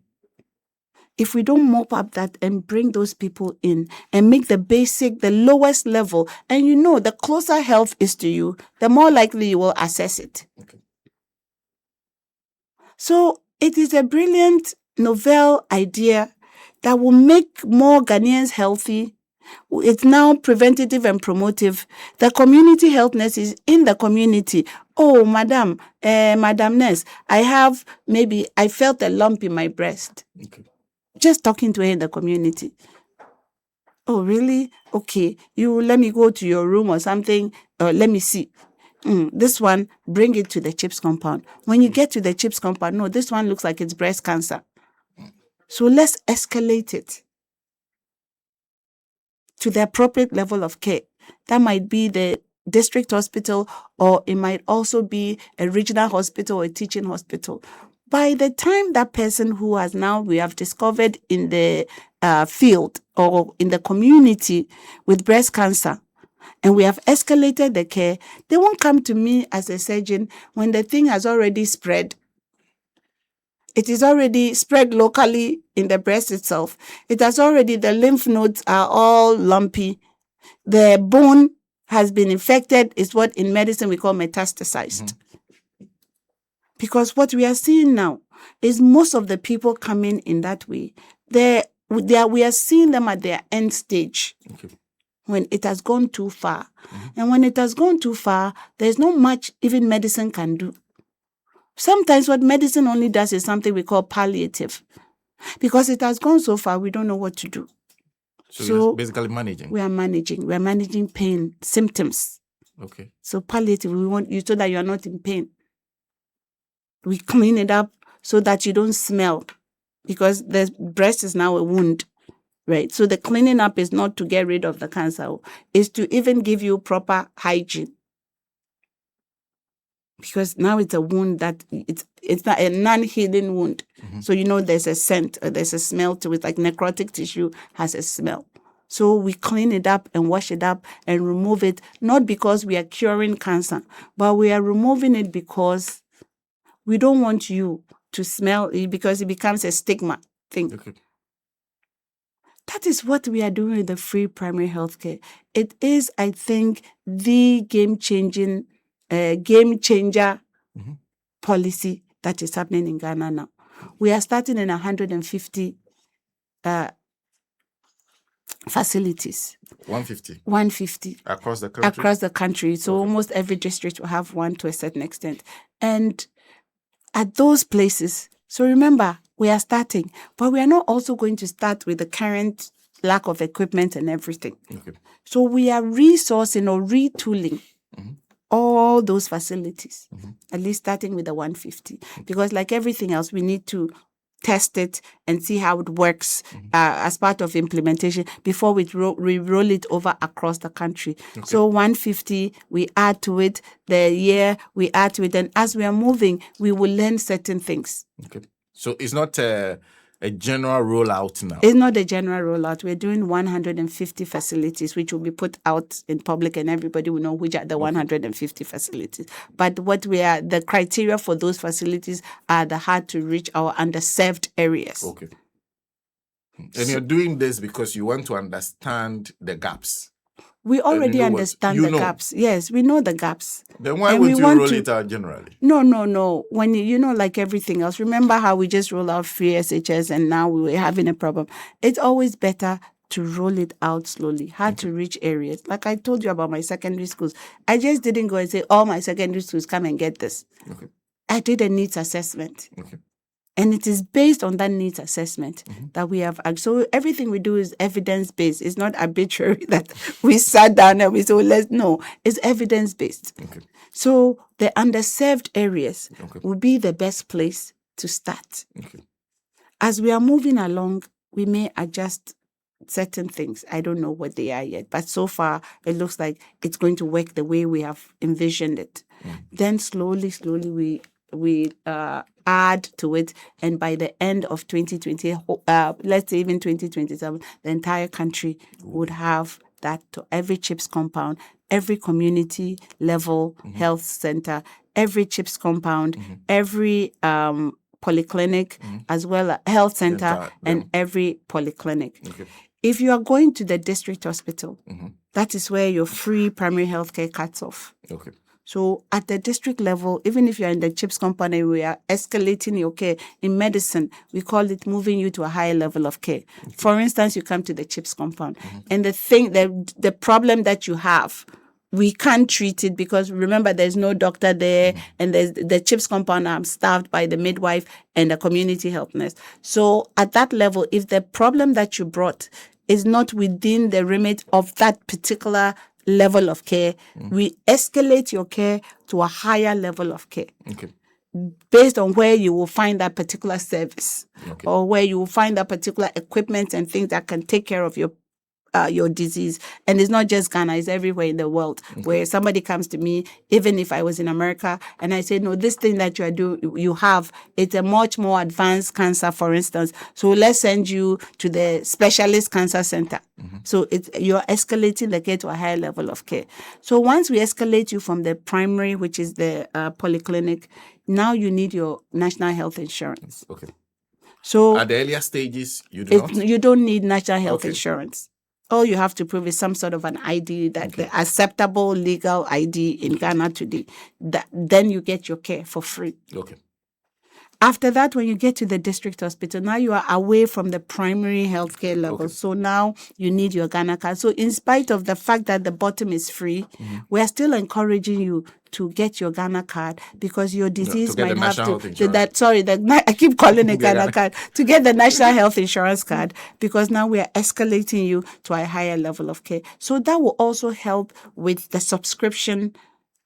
If we don't mop up that and bring those people in and make the lowest level, and the closer health is to you, the more likely you will access it. Okay. So it is a brilliant, novel idea that will make more Ghanaians healthy. It's now preventative and promotive. The community health nurse is in the community. Oh, madam nurse, I felt a lump in my breast. Okay. Just talking to her in the community. Oh, really? Okay. Let me go to your room or something. Let me see. This one, bring it to the CHIPS compound. When you get to the CHIPS compound, no, this one looks like it's breast cancer. So let's escalate it to the appropriate level of care. That might be the district hospital, or it might also be a regional hospital or a teaching hospital. By the time that person who we have discovered in the field or in the community with breast cancer, and we have escalated the care, they won't come to me as a surgeon when the thing has already spread. It is already spread locally in the breast itself. The lymph nodes are all lumpy. The bone has been infected, is what in medicine we call metastasized. Because what we are seeing now is most of the people coming in that way, we are seeing them at their end stage. Okay. When it has gone too far. And when it has gone too far, there's not much even medicine can do. Sometimes what medicine only does is something we call palliative. Because it has gone so far, we don't know what to do. So you're basically managing. We are managing pain, symptoms. Okay. So palliative, we want you so that you are not in pain. We clean it up so that you don't smell, because the breast is now a wound, right? So the cleaning up is not to get rid of the cancer, it's to even give you proper hygiene. Because now it's a wound that it's not a non-healing wound. Mm-hmm. So there's a scent, or there's a smell to it, like necrotic tissue has a smell. So we clean it up and wash it up and remove it, not because we are curing cancer, but we are removing it because we don't want you to smell it, because it becomes a stigma thing. Okay. That is what we are doing with the free primary healthcare. It is, I think, the game changer Mm-hmm. policy that is happening in Ghana now. We are starting in 150 facilities. 150 across the country. So almost every district will have one to a certain extent. And at those places, so remember, we are starting, but we are not also going to start with the current lack of equipment and everything. Okay. So we are resourcing or retooling all those facilities, at least starting with the 150. Because like everything else, we need to test it and see how it works as part of implementation before we roll it over across the country. Okay. So 150, we add to it, the year we add to it, and as we are moving, we will learn certain things. Okay. So it's not a general rollout now? It's not a general rollout. We're doing 150 facilities, which will be put out in public, and everybody will know which are the 150 facilities. But the criteria for those facilities are the hard to reach or underserved areas. Okay. And you're doing this because you want to understand the gaps. We already understand the gaps. Yes, we know the gaps. Then why would you roll it out generally? No. When like everything else, remember how we just roll out free SHS and now we're having a problem. It's always better to roll it out slowly, hard to reach areas. Like I told you about my secondary schools. I just didn't go and say, all my secondary schools, come and get this. Okay. I did a needs assessment. Okay. And it is based on that needs assessment that we have. So everything we do is evidence-based. It's not arbitrary that we sat down and we said, it's evidence-based. Okay. So the underserved areas will be the best place to start. Okay. As we are moving along, we may adjust certain things. I don't know what they are yet, but so far it looks like it's going to work the way we have envisioned it. Then slowly we add to it, and by the end of 2020, let's say even 2027, the entire country would have that to every CHIPS compound, every community level health center, every CHIPS compound, every polyclinic, as well as health center, and every polyclinic. Okay. If you are going to the district hospital, that is where your free primary health care cuts off. Okay. So at the district level, even if you're in the CHIPS company, we are escalating your care. In medicine, we call it moving you to a higher level of care. Okay. For instance, you come to the CHIPS compound, and the problem that you have, we can't treat it because remember, there's no doctor there, and there's the CHIPS compound are staffed by the midwife and the community health nurse. So at that level, if the problem that you brought is not within the remit of that particular level of care, we escalate your care to a higher level of care. Okay. Based on where you will find that particular service, or where you will find that particular equipment and things that can take care of your disease. And it's not just Ghana, it's everywhere in the world. Where somebody comes to me, even if I was in America, and I say, no, this thing that you have, it's a much more advanced cancer, for instance. So let's send you to the specialist cancer center. So you're escalating the care to a higher level of care. So once we escalate you from the primary, which is the polyclinic, now you need your national health insurance. Okay. So at the earlier stages, you don't need national health insurance. All you have to prove is some sort of an ID, the acceptable legal ID in Ghana today. Then you get your care for free. Okay. After that, when you get to the district hospital, now you are away from the primary healthcare level. Okay. So now you need your Ghana card. So in spite of the fact that the bottom is free, we are still encouraging you to get your Ghana card because your disease get the might have national health to. insurance. I keep calling it Yeah. Ghana card to get the national health insurance card because now we are escalating you to a higher level of care. So that will also help with the subscription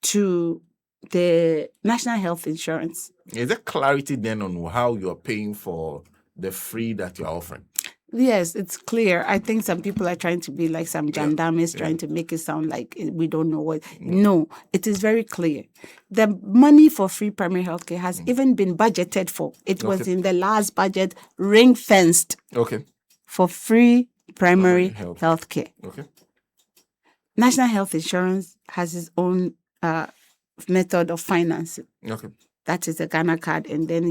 to the national health insurance. Is there clarity then on how you're paying for the free that you're offering? Yes, it's clear. I think some people are trying to be like some gendarmes, trying to make it sound like we don't know what. No, it is very clear. The money for free primary healthcare has even been budgeted for. It was in the last budget, ring-fenced for free primary healthcare. National health insurance has its own method of financing. That is the Ghana card, and then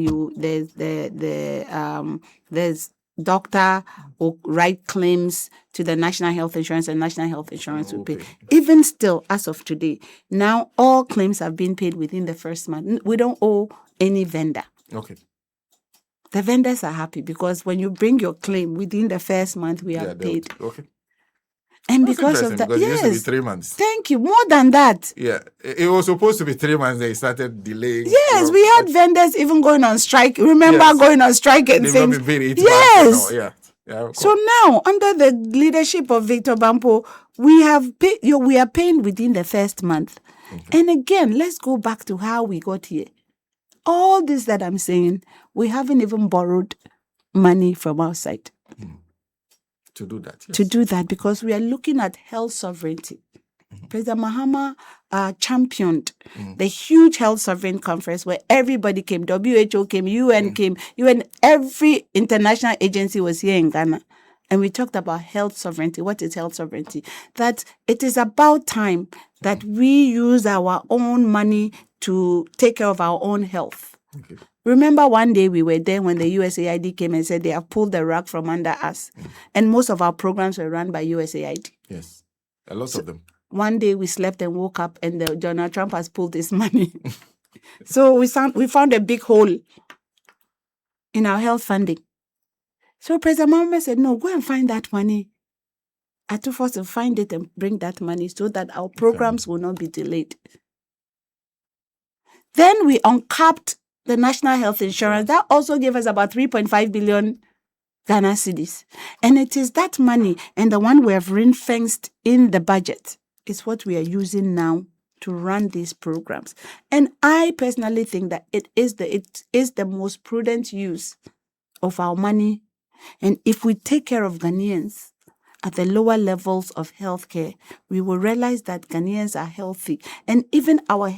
there's doctor will write claims to the national health insurance, and national health insurance will pay. Even still, as of today, now all claims have been paid within the first month. We don't owe any vendor. The vendors are happy because when you bring your claim within the first month, we are paid. And that's because of that, because it used to be 3 months. Thank you. More than that. Yeah, it was supposed to be 3 months. They started delaying. Yes, we had vendors even going on strike. Remember going on strike and saying, yes. So now, under the leadership of Victor Bampo, we are paying within the first month. And again, let's go back to how we got here. All this that I'm saying, we haven't even borrowed money from outside. To do that. Yes. To do that, because we are looking at health sovereignty. President Mahama championed the huge health sovereign conference where everybody came. WHO came, UN came, every international agency was here in Ghana. And we talked about health sovereignty. What is health sovereignty? That it is about time that we use our own money to take care of our own health. Remember one day we were there when the USAID came and said they have pulled the rug from under us. And most of our programs were run by USAID. Yes, a lot of them. One day we slept and woke up and Donald Trump has pulled his money. So we found a big hole in our health funding. So President Mahama said, no, go and find that money. I told us to find it and bring that money so that our programs will not be delayed. Then we uncapped the national health insurance. That also gave us about 3.5 billion Ghana cedis. And it is that money and the one we have ring-fenced in the budget is what we are using now to run these programs. And I personally think that it is the most prudent use of our money. And if we take care of Ghanaians at the lower levels of healthcare, we will realize that Ghanaians are healthy. And even our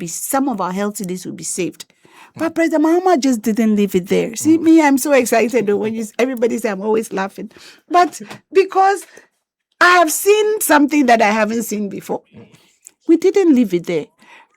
some of our health cities will be saved. But President Mahama just didn't leave it there. See, me, I'm so excited when everybody says I'm always laughing. But because I have seen something that I haven't seen before. We didn't leave it there.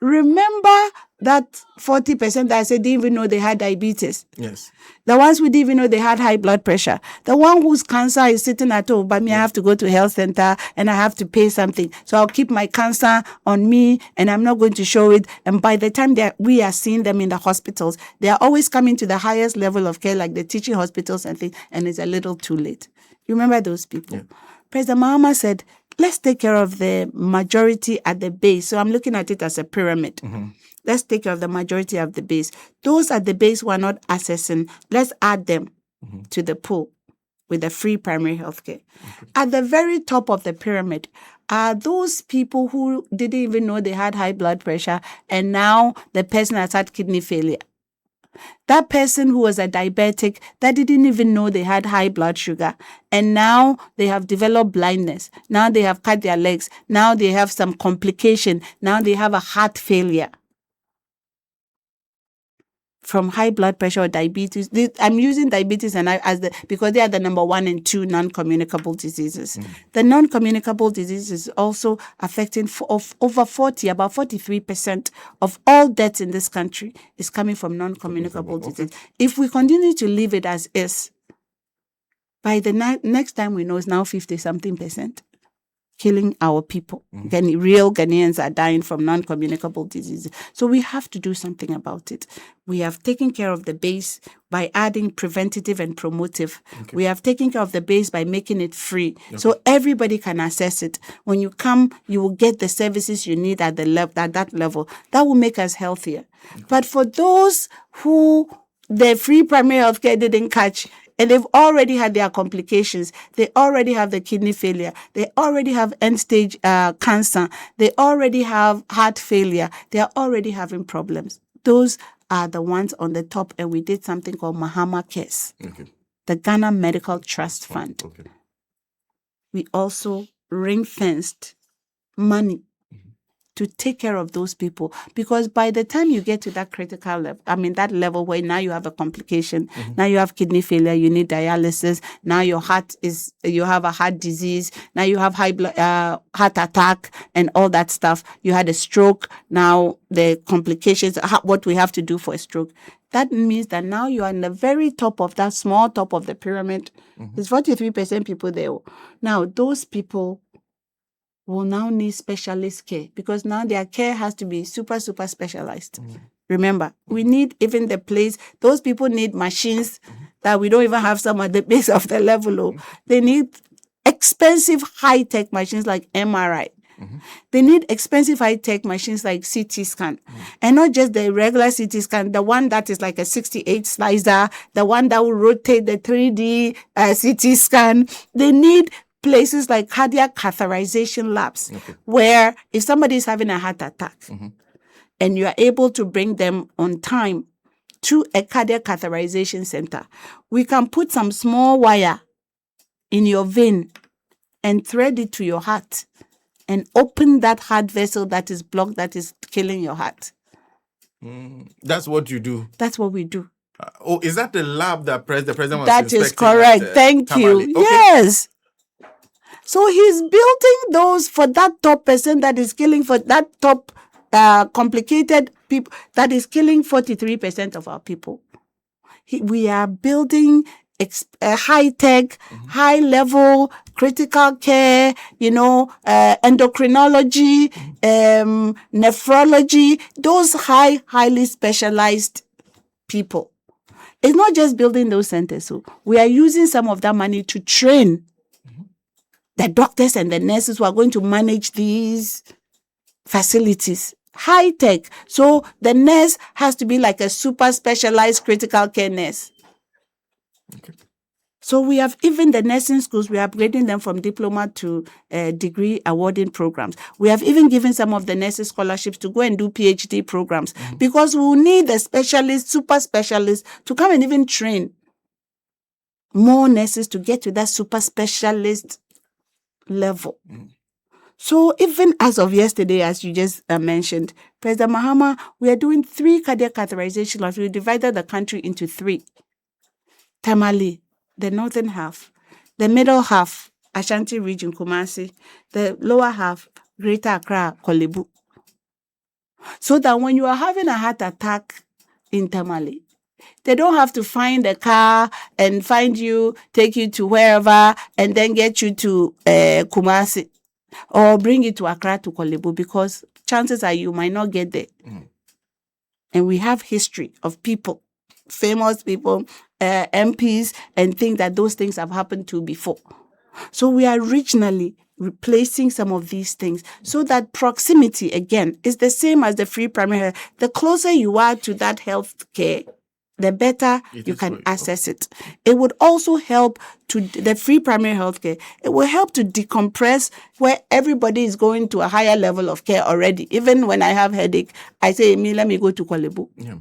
Remember that 40% that I said didn't even know they had diabetes? Yes. The ones we didn't even know they had high blood pressure. The one whose cancer is sitting at home, but me, I have to go to a health center and I have to pay something. So I'll keep my cancer on me and I'm not going to show it. And by the time we are seeing them in the hospitals, they are always coming to the highest level of care, like the teaching hospitals and things, and it's a little too late. You remember those people? Yeah. President Mahama said, let's take care of the majority at the base. So I'm looking at it as a pyramid. Let's take care of the majority of the base. Those at the base who are not accessing, let's add them to the pool with the free primary healthcare. At the very top of the pyramid are those people who didn't even know they had high blood pressure and now the person has had kidney failure. That person who was a diabetic that didn't even know they had high blood sugar and now they have developed blindness. Now they have cut their legs. Now they have some complication. Now they have a heart failure from high blood pressure or diabetes. I'm using diabetes because they are the number 1 and 2 non-communicable diseases. The non-communicable diseases is also affecting over 40, about 43% of all deaths in this country is coming from non-communicable disease. If we continue to leave it as is, by the next time we know it's now 50-something%. killing our people. Real Ghanaians are dying from non-communicable diseases. So we have to do something about it. We have taken care of the base by adding preventative and promotive. We have taken care of the base by making it free. So everybody can access it. When you come, you will get the services you need at that level. That will make us healthier. But for those who the free primary healthcare didn't catch, and they've already had their complications. They already have the kidney failure. They already have end-stage cancer. They already have heart failure. They are already having problems. Those are the ones on the top, and we did something called Mahama Cares, the Ghana Medical Trust Fund. We also ring-fenced money to take care of those people, because by the time you get to that critical level, that level where now you have a complication, now you have kidney failure, you need dialysis, now you have a heart disease, now you have heart attack and all that stuff. You had a stroke, now the complications, what we have to do for a stroke. That means that now you are in the very top of that small top of the pyramid. There's 43% people there. Now those people will now need specialist care, because now their care has to be super specialized. Remember, we need even the place. Those people need machines that we don't even have some at the base of the level. They need expensive high-tech machines like MRI. They need expensive high-tech machines like CT scan. And not just the regular CT scan, the one that is like a 68 slicer, the one that will rotate the 3D CT scan. They need places like cardiac catheterization labs, where if somebody is having a heart attack and you are able to bring them on time to a cardiac catheterization center, we can put some small wire in your vein and thread it to your heart and open that heart vessel that is blocked, that is killing your heart. That's what you do? That's what we do. Is that the lab that the president was That is inspecting correct. at, Thank you. Okay. Yes. So he's building those for that top person that is killing, for that top complicated people that is killing 43% of our people. We are building high-tech, high-level critical care, endocrinology, nephrology, those highly specialized people. It's not just building those centers. So we are using some of that money to train the doctors and the nurses who are going to manage these facilities. High tech. So the nurse has to be like a super specialized critical care nurse. So we have, even the nursing schools, we are upgrading them from diploma to degree awarding programs. We have even given some of the nurses scholarships to go and do PhD programs, because we will need the specialists, super specialists, to come and even train more nurses to get to that super specialist level. So even as of yesterday, as you just mentioned, President Mahama, we are doing 3 cardiac catheterization labs. We divided the country into 3. Tamale, the northern half, the middle half, Ashanti region, Kumasi, the lower half, Greater Accra, Kolebu. So that when you are having a heart attack in Tamale, they don't have to find a car and take you to wherever, and then get you to Kumasi or bring you to Accra to Kolebu, because chances are you might not get there. And we have history of people, famous people, MPs, and things that those things have happened to before. So we are regionally replacing some of these things, so that proximity, again, is the same as the free primary health. The closer you are to that health care, the better you can access it. It would also help to the free primary health care. It will help to decompress where everybody is going to a higher level of care already. Even when I have headache, I say, let me go to Kolebu. Yeah.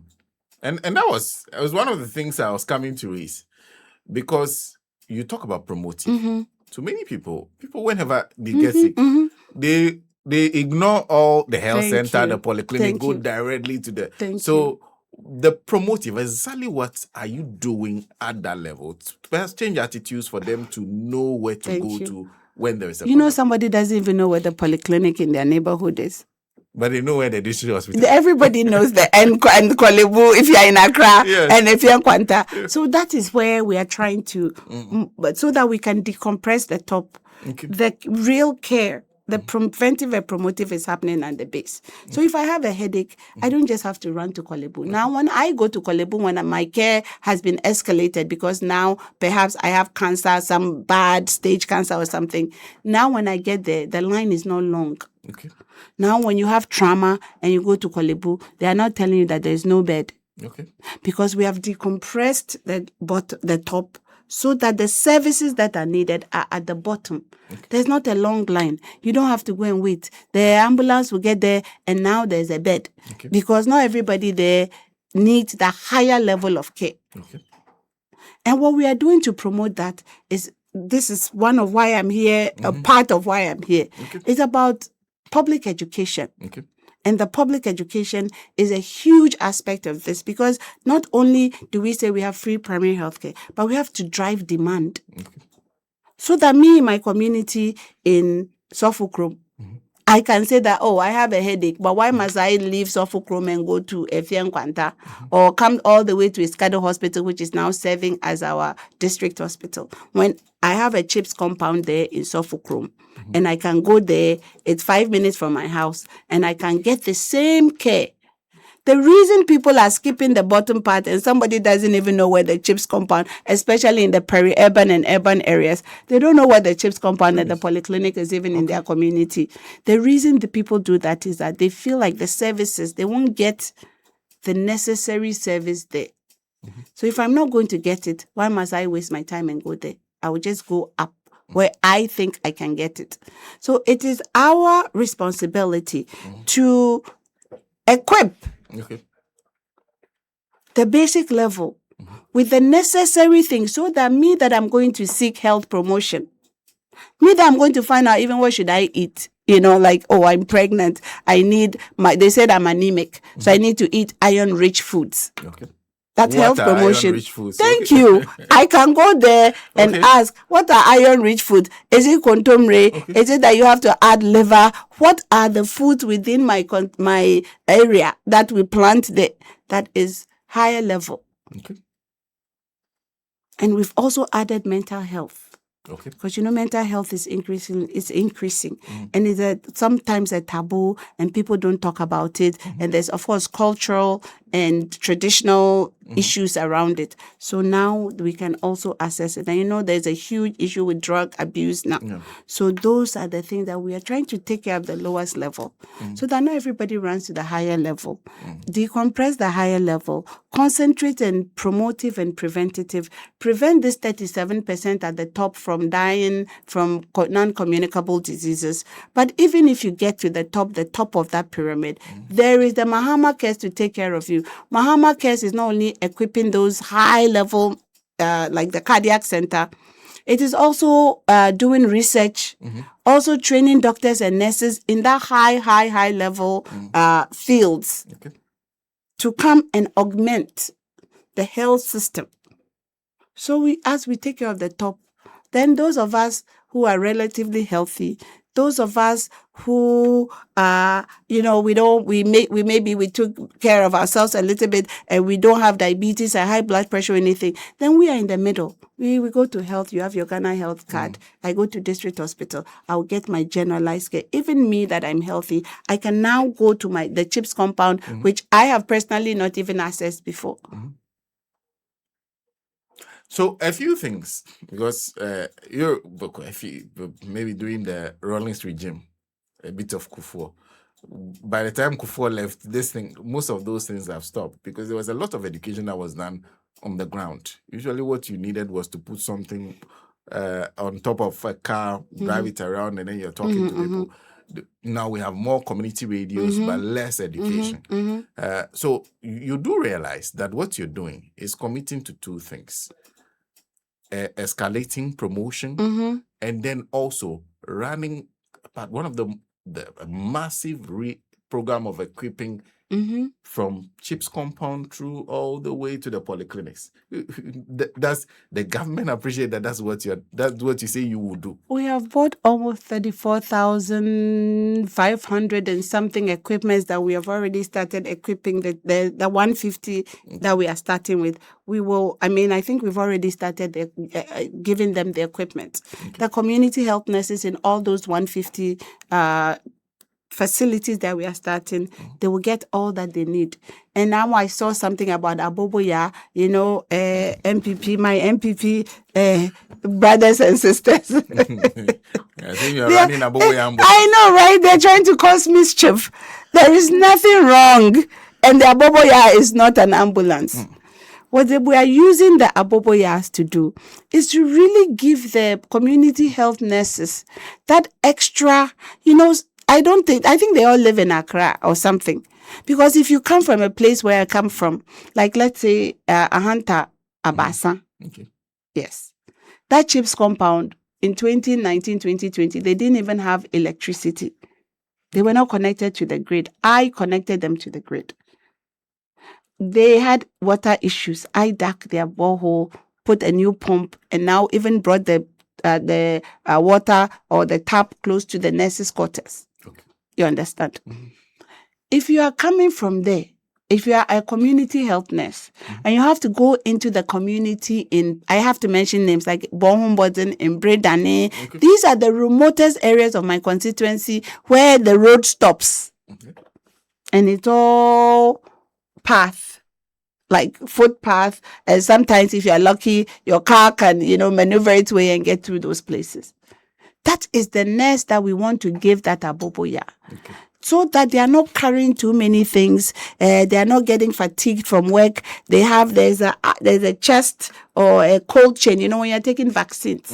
And that was one of the things I was coming to raise, because you talk about promoting. To many people whenever they get sick, they ignore all the health center, the polyclinic, go directly to the the promotive, exactly what are you doing at that level to perhaps change attitudes for them to know where to go to when there is a problem? Somebody doesn't even know where the polyclinic in their neighborhood is. But they know where the district hospital is. Everybody knows the and Kolebu if you're in Accra, and if you're in Kwanta. So that is where we are trying to, but so that we can decompress the top. The real care The preventive and promotive is happening at the base. So if I have a headache, I don't just have to run to Kolebu. Now, when I go to Kolebu, when my care has been escalated because now perhaps I have cancer, some bad stage cancer or something. Now, when I get there, the line is not long. Okay. Now, when you have trauma and you go to Kolebu, they are not telling you that there is no bed. Okay. Because we have decompressed the top so that the services that are needed are at the bottom. Okay. There's not a long line. You don't have to go and wait. The ambulance will get there and now there's a bed. Okay. Because not everybody there needs the higher level of care. Okay. And what we are doing to promote that is, this is one of why I'm here, a part of why I'm here. Okay. It's about public education. Okay. And the public education is a huge aspect of this, because not only do we say we have free primary health care, but we have to drive demand. Okay. So that me in my community in Sofokrom, I can say that, oh, I have a headache, but why must I leave Sofokrom and go to Efiankwanta or come all the way to Iskado Hospital, which is now serving as our district hospital, when I have a CHIPS compound there in Sofokrom? And I can go there, it's 5 minutes from my house, and I can get the same care. The reason people are skipping the bottom part and somebody doesn't even know where the CHIPS compound, especially in the peri-urban and urban areas, they don't know where the CHIPS compound and the polyclinic is even in their community. The reason the people do that is that they feel like the services, they won't get the necessary service there. So if I'm not going to get it, why must I waste my time and go there? I will just go up where I think I can get it. So it is our responsibility to equip the basic level with the necessary things, so that me that I'm going to seek health promotion, me that I'm going to find out even what should I eat, like, oh, I'm pregnant, they said I'm anemic, so I need to eat iron-rich foods. Okay. That's health promotion. Thank you. I can go there and ask, what are iron-rich foods? Is it contomre? Okay. Is it that you have to add liver? What are the foods within my area that we plant there that is higher level? Okay. And we've also added mental health. Okay. Because mental health is increasing. It's increasing, and it's sometimes a taboo, and people don't talk about it. And there's, of course, cultural and traditional issues around it. So now we can also assess it. And there's a huge issue with drug abuse now. Yeah. So those are the things that we are trying to take care of the lowest level, so that not everybody runs to the higher level. Decompress the higher level. Concentrate on promotive and preventative. Prevent this 37% at the top from dying from non-communicable diseases. But even if you get to the top of that pyramid, there is the Mahama Cares to take care of you. Mahama Cares is not only equipping those high level, like the cardiac center, it is also doing research, also training doctors and nurses in that high level fields to come and augment the health system. So as we take care of the top, then those of us who are relatively healthy, those of us who we took care of ourselves a little bit and we don't have diabetes or high blood pressure or anything, then we are in the middle. We go to health. You have your Ghana health card. I go to district hospital. I'll get my generalized care. Even me that I'm healthy, I can now go to the CHIPS compound, which I have personally not even accessed before. So a few things, because you're maybe doing the Rawlings regime, a bit of Kufuor. By the time Kufuor left, most of those things have stopped, because there was a lot of education that was done on the ground. Usually what you needed was to put something on top of a car, drive it around, and then you're talking to people. Now we have more community radios, but less education. So you do realize that what you're doing is committing to two things. Escalating promotion, and then also running one of the massive program of equipping from CHIPS compound through all the way to the polyclinics. Does the government appreciate that? That's what you say you will do. We have bought almost 34,500 and something equipments that we have already started equipping the 150 that we are starting with. I think we've already started giving them the equipment. The community health nurses in all those 150 facilities that we are starting, they will get all that they need. And now I saw something about Aboboya, MPP, my MPP brothers and sisters. I think you're running Aboboya. I know, right? They're trying to cause mischief. There is nothing wrong. And the Aboboya is not an ambulance. What we are using the Aboboyas to do is to really give the community health nurses that extra, I think they all live in Accra or something. Because if you come from a place where I come from, like let's say Ahanta, Abasa. Okay. Yes. That CHIPS compound in 2019, 2020, they didn't even have electricity. They were not connected to the grid. I connected them to the grid. They had water issues. I dug their borehole, put a new pump, and now even brought the water or the tap close to the nurses' quarters. Okay. You understand? If you are coming from there, if you are a community health nurse and you have to go into the community I have to mention names like Bonhomboden and Bredane. Okay. These are the remotest areas of my constituency where the road stops. Okay. And it's all path, like footpath. And sometimes if you're lucky, your car can, maneuver its way and get through those places. That is the nurse that we want to give that Aboboya. Okay. So that they are not carrying too many things, they are not getting fatigued from work. There's a chest or a cold chain. When you're taking vaccines,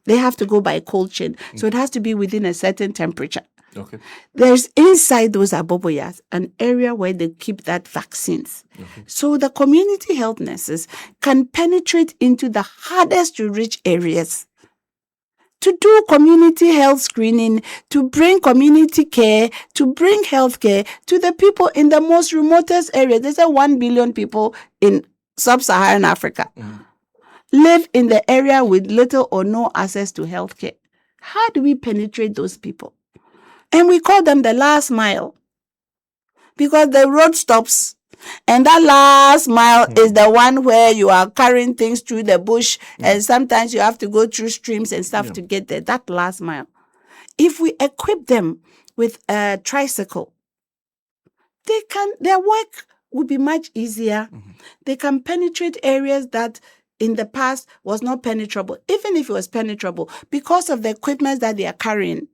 they have to go by a cold chain. So it has to be within a certain temperature. Okay. There's inside those Aboboyas an area where they keep that vaccines. Okay. So the community health nurses can penetrate into the hardest to reach areas to do community health screening, to bring community care, to bring health care to the people in the most remotest areas. There's 1 billion people in sub-Saharan Africa live in the area with little or no access to health care. How do we penetrate those people? And we call them the last mile because the road stops. And that last mile is the one where you are carrying things through the bush and sometimes you have to go through streams and stuff to get there. That last mile. If we equip them with a tricycle, their work will be much easier. They can penetrate areas that in the past was not penetrable, even if it was penetrable, because of the equipment that they are carrying.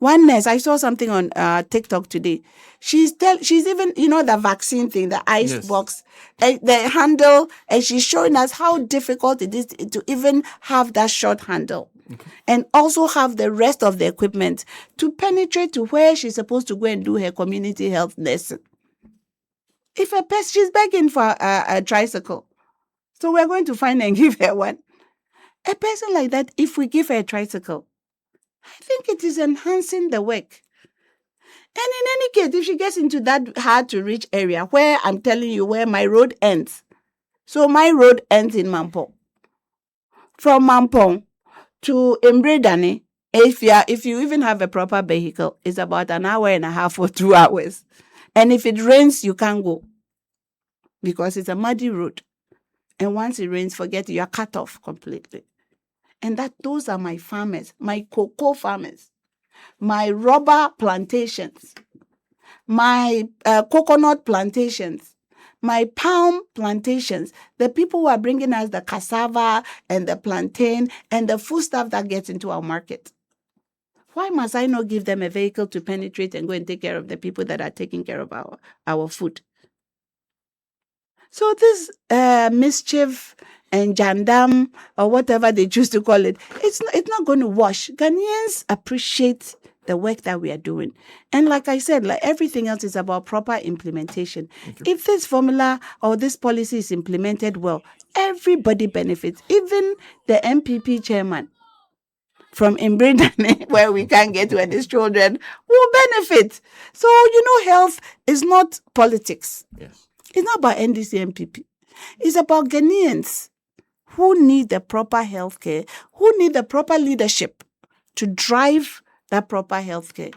One nurse, I saw something on TikTok today. She's even, the vaccine thing, the ice box, the handle, and she's showing us how difficult it is to even have that short handle. Okay. And also have the rest of the equipment to penetrate to where she's supposed to go and do her community health nursing. If a person, she's begging for a tricycle, so we're going to find and give her one. A person like that, if we give her a tricycle, I think it is enhancing the work. And in any case, if she gets into that hard-to-reach area where I'm telling you where my road ends. So my road ends in Mampong. From Mampong to Mbredane, if you even have a proper vehicle, it's about 1.5 hours or 2 hours. And if it rains, you can't go because it's a muddy road. And once it rains, forget it, you're cut off completely. And those are my farmers, my cocoa farmers, my rubber plantations, my coconut plantations, my palm plantations, the people who are bringing us the cassava and the plantain and the food stuff that gets into our market. Why must I not give them a vehicle to penetrate and go and take care of the people that are taking care of our food? So this mischief and jandam or whatever they choose to call it, it's not going to wash. Ghanaians appreciate the work that we are doing. And like I said, like everything else is about proper implementation. If this formula or this policy is implemented well, everybody benefits, even the MPP chairman. from Imbridane, where we can't get to, and his children will benefit. So, health is not politics. Yes. It's not about NDC and PP. It's about Ghanaians who need the proper health care, who need the proper leadership to drive that proper health care.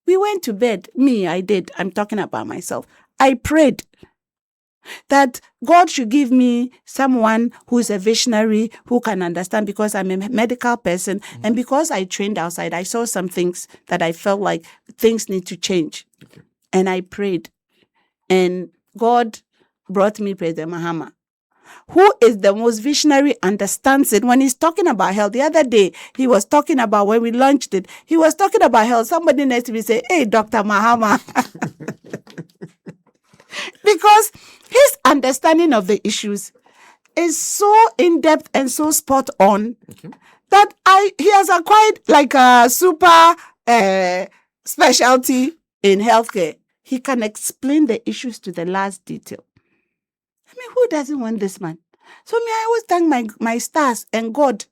We went to bed. I did. I'm talking about myself. I prayed that God should give me someone who's a visionary, who can understand, because I'm a medical person. And because I trained outside, I saw some things that I felt like things need to change. Okay. And I prayed. And God brought me President Mahama, who is the most visionary, understands it. When he's talking about health, the other day, he was talking about, when we launched it, he was talking about health. Somebody next to me say, "Hey, Dr. Mahama." Because his understanding of the issues is so in-depth and so spot on that he has acquired like a super specialty in healthcare. He can explain the issues to the last detail. I mean, who doesn't want this man? So I always thank my stars and God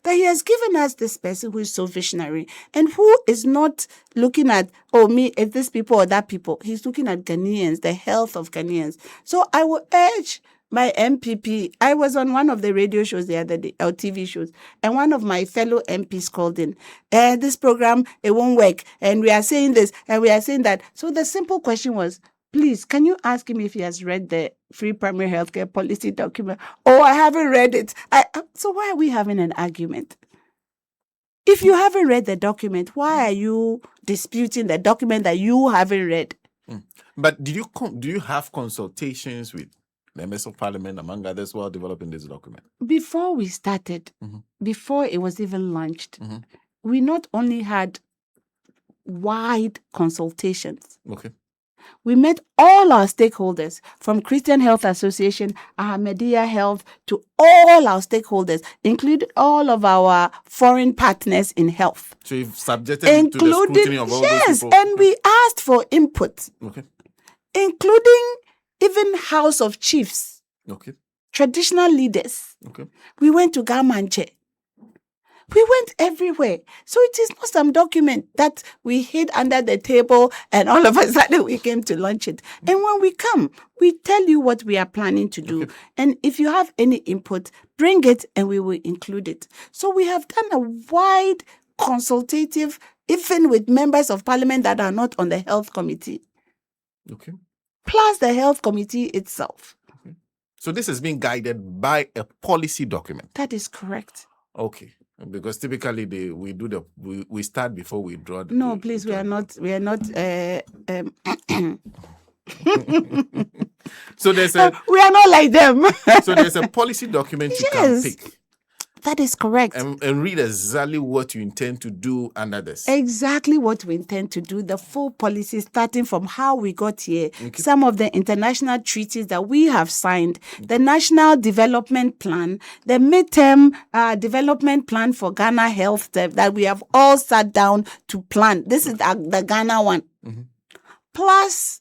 that he has given us this person who is so visionary and who is not looking at, it's this people or that people. He's looking at Ghanaians, the health of Ghanaians. So I will urge my MPP. I was on one of the radio shows the other day, or TV shows, and one of my fellow MPs called in. This program, it won't work. And we are saying this, and we are saying that. So the simple question was, please, can you ask him if he has read the free primary healthcare policy document? Oh, I haven't read it. So why are we having an argument? If you haven't read the document, why are you disputing the document that you haven't read? But do you have consultations with members of parliament, among others, while developing this document? Before we started, before it was even launched, we not only had wide consultations. Okay. We met all our stakeholders, from Christian Health Association, Ahmadiyya Health, to all our stakeholders, including all of our foreign partners in health. So you've subjected it to the scrutiny of all those people? Yes, and we asked for input, including even House of Chiefs, traditional leaders. We went to Gamanche. We went everywhere. So it is not some document that we hid under the table and all of a sudden we came to launch it. And when we come, we tell you what we are planning to do. And if you have any input, bring it and we will include it. So we have done a wide consultative, even with members of parliament that are not on the health committee. Plus the health committee itself. So this is being guided by a policy document. That is correct. Okay. Because typically we start before we draw. No, please, we are not. We are not. So there's we are not like them. So there's a policy document you can pick. That is correct. And read exactly what you intend to do under this. Exactly what we intend to do, the full policy, starting from how we got here, some of the international treaties that we have signed, the National Development Plan, the midterm development plan for Ghana Health that we have all sat down to plan. This is the Ghana one. Plus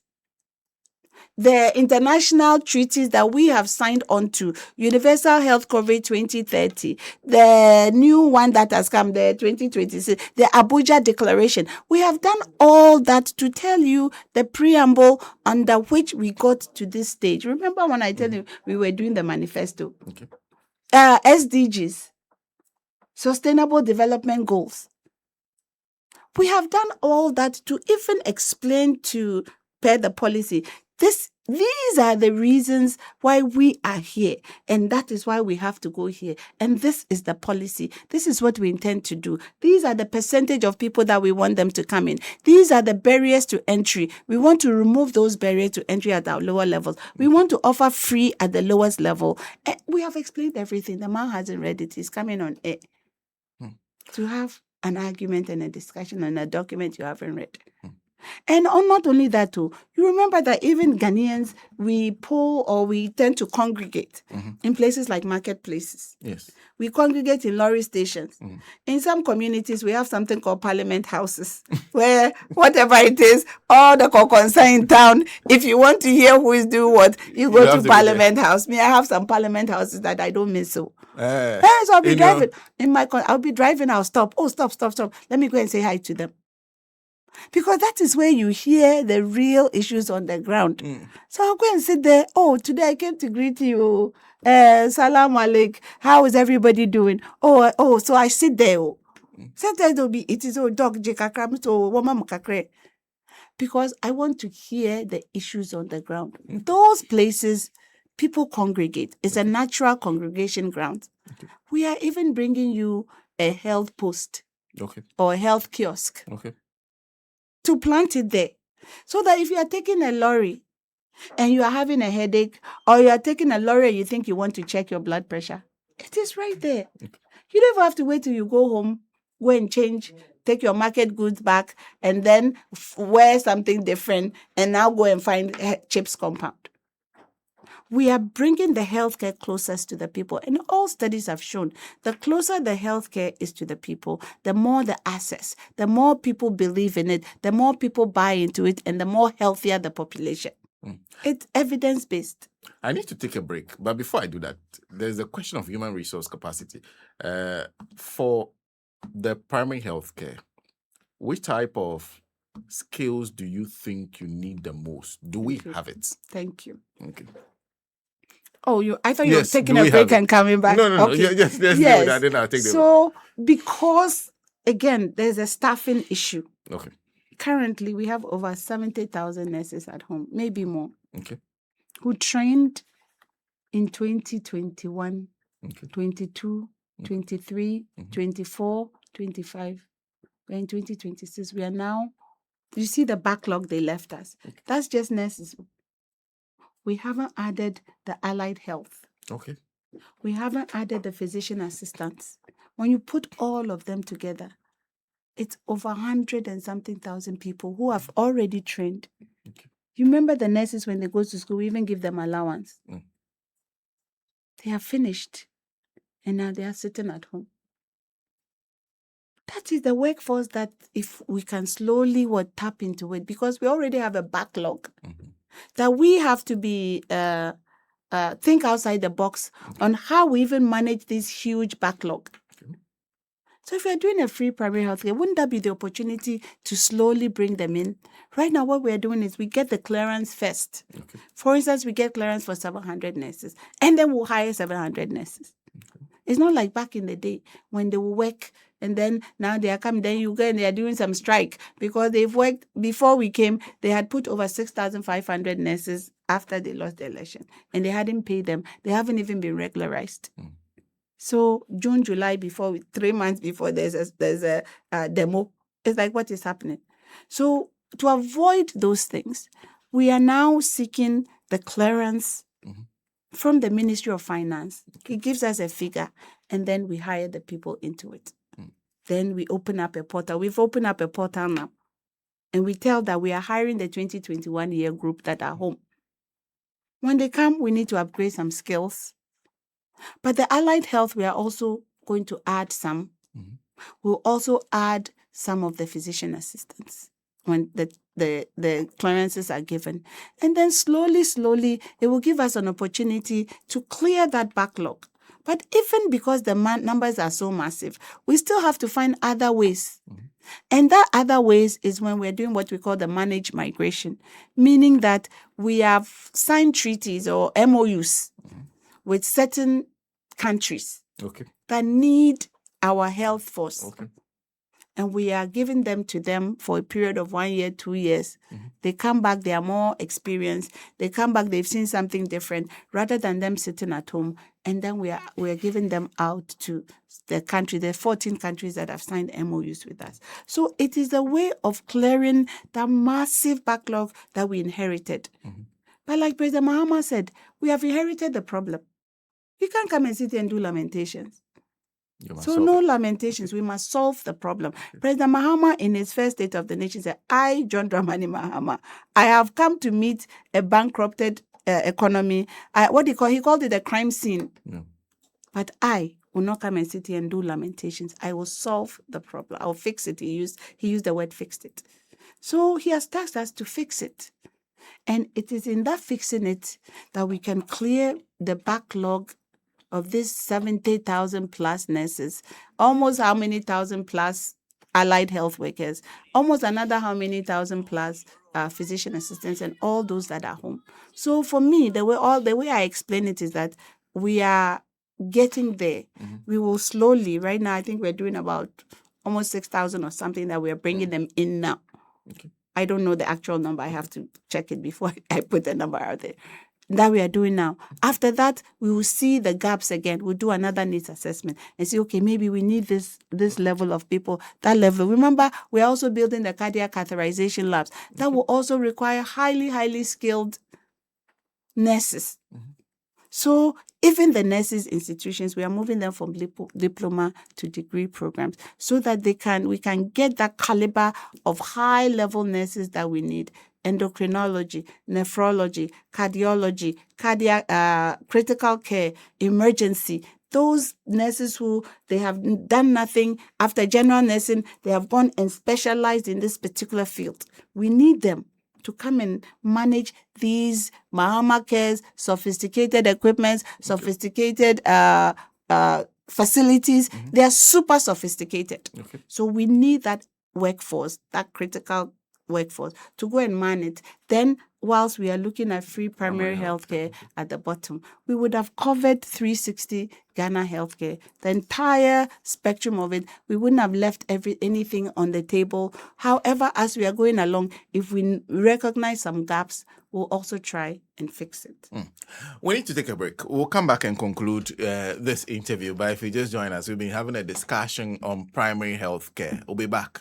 the international treaties that we have signed on to, Universal Health Coverage 2030, the new one that has come, the 2026, the Abuja Declaration. We have done all that to tell you the preamble under which we got to this stage. Remember when I tell you we were doing the manifesto? SDGs, Sustainable Development Goals. We have done all that to even explain to per the policy. These are the reasons why we are here, and that is why we have to go here. And this is the policy. This is what we intend to do. These are the percentage of people that we want them to come in. These are the barriers to entry. We want to remove those barriers to entry at our lower levels. We want to offer free at the lowest level. And we have explained everything. The man hasn't read it. He's coming on air to have an argument and a discussion on a document you haven't read. And not only that too, you remember that even Ghanaians, we poll or we tend to congregate in places like marketplaces. Yes. We congregate in lorry stations. In some communities, we have something called parliament houses, where whatever it is, all the concern in town, if you want to hear who is doing what, you go to parliament house. I have some parliament houses that I don't miss. So So I'll be you know, driving I'll be driving. I'll stop. Oh, stop. Let me go and say hi to them. Because that is where you hear the real issues on the ground. So I'll go and sit there. Oh, today I came to greet you. Salam alaikum. How is everybody doing? Oh, so I sit there. Sometimes it is dog jekakram so woman mukakre. Because I want to hear the issues on the ground. Those places, people congregate. It's a natural congregation ground. We are even bringing you a health post or a health kiosk to plant it there. So that if you are taking a lorry and you are having a headache, or you are taking a lorry and you think you want to check your blood pressure, it is right there. You don't even have to wait till you go home, go and change, take your market goods back, and then wear something different, and now go and find CHIPS compound. We are bringing the healthcare closest to the people. And all studies have shown the closer the healthcare is to the people, the more the access, the more people believe in it, the more people buy into it, and the more healthier the population. It's evidence-based. I need to take a break. But before I do that, there's a question of human resource capacity. For the primary healthcare, which type of skills do you think you need the most? Do we have it? Thank you. Okay. Oh, I thought you were taking do a we break have and coming back. No. Okay. Yes. Deal with that. Then I'll take So, because, again, there's a staffing issue. Okay. Currently, we have over 70,000 nurses at home, maybe more, Okay. who trained in 2021, 22, 23, 24, 25. We're in 2026. We are now, you see the backlog they left us. That's just nurses. We haven't added the allied health. Okay. We haven't added the physician assistants. When you put all of them together, it's over 100 and something thousand people who have already trained. Okay. You remember the nurses when they go to school, we even give them allowance. They are finished, and now they are sitting at home. That is the workforce that if we can slowly tap into it, because we already have a backlog, that we have to be think outside the box on how we even manage this huge backlog. So if you're doing a free primary health care, wouldn't that be the opportunity to slowly bring them in? Right now, what we're doing is we get the clearance first. For instance, we get clearance for 700 nurses, and then we'll hire 700 nurses. It's not like back in the day when they will work, and then now they are coming, then you go and they are doing some strike because they've worked. Before we came, they had put over 6,500 nurses after they lost the election, and they hadn't paid them. They haven't even been regularized. So June, July, 3 months before, there's a demo. It's like, what is happening? So to avoid those things, we are now seeking the clearance from the Ministry of Finance. It gives us a figure, and then we hire the people into it. Then we open up a portal. We've opened up a portal now, and we tell that we are hiring the 2021 year group that are home. When they come, we need to upgrade some skills. But the allied health, we are also going to add some. We'll also add some of the physician assistants when the clearances are given. And then slowly, it will give us an opportunity to clear that backlog. But even because the numbers are so massive, we still have to find other ways. And that other ways is when we're doing what we call the managed migration, meaning that we have signed treaties or MOUs with certain countries that need our health force. And we are giving them to them for a period of 1 year, 2 years. They come back, they are more experienced. They come back, they've seen something different, rather than them sitting at home. And then we are giving them out to the country. There are 14 countries that have signed MOUs with us. So it is a way of clearing that massive backlog that we inherited. But like President Mahama said, we have inherited the problem. You can't come and sit here and do lamentations. So no lamentations. We must solve the problem. President Mahama, in his first State of the Nation, said, I, John Dramani Mahama, I have come to meet a bankrupted economy. He called it a crime scene. But I will not come and sit here and do lamentations. I will solve the problem. I'll fix it. He used the word fixed it. So he has tasked us to fix it. And it is in that fixing it that we can clear the backlog of these 70,000 plus nurses, almost how many thousand plus allied health workers, almost another how many thousand plus physician assistants, and all those that are home. So for me, the way I explain it is that we are getting there. We will slowly. Right now, I think we're doing about almost 6,000 or something that we are bringing them in now. Okay. I don't know the actual number. I have to check it before I put the number out there. That we are doing now. After that, we will see the gaps again. We'll do another needs assessment and see, okay, maybe we need this level of people, that level. Remember, we're also building the cardiac catheterization labs. That will also require highly skilled nurses. So even the nurses institutions, we are moving them from diploma to degree programs so that we can get that caliber of high level nurses that we need. Endocrinology, nephrology, cardiology, cardiac, critical care, emergency. Those nurses who they have done nothing after general nursing, they have gone and specialized in this particular field. We need them to come and manage these Mahama cares, sophisticated equipments, sophisticated facilities. They are super sophisticated. Okay. So we need that workforce, that critical workforce, to go and man it. Then, whilst we are looking at free primary healthcare at the bottom, we would have covered 360 Ghana healthcare, the entire spectrum of it. We wouldn't have left anything on the table. However, as we are going along, if we recognize some gaps, we'll also try and fix it. We need to take a break. We'll come back and conclude this interview. But if you just join us, we've been having a discussion on primary health care. We'll be back.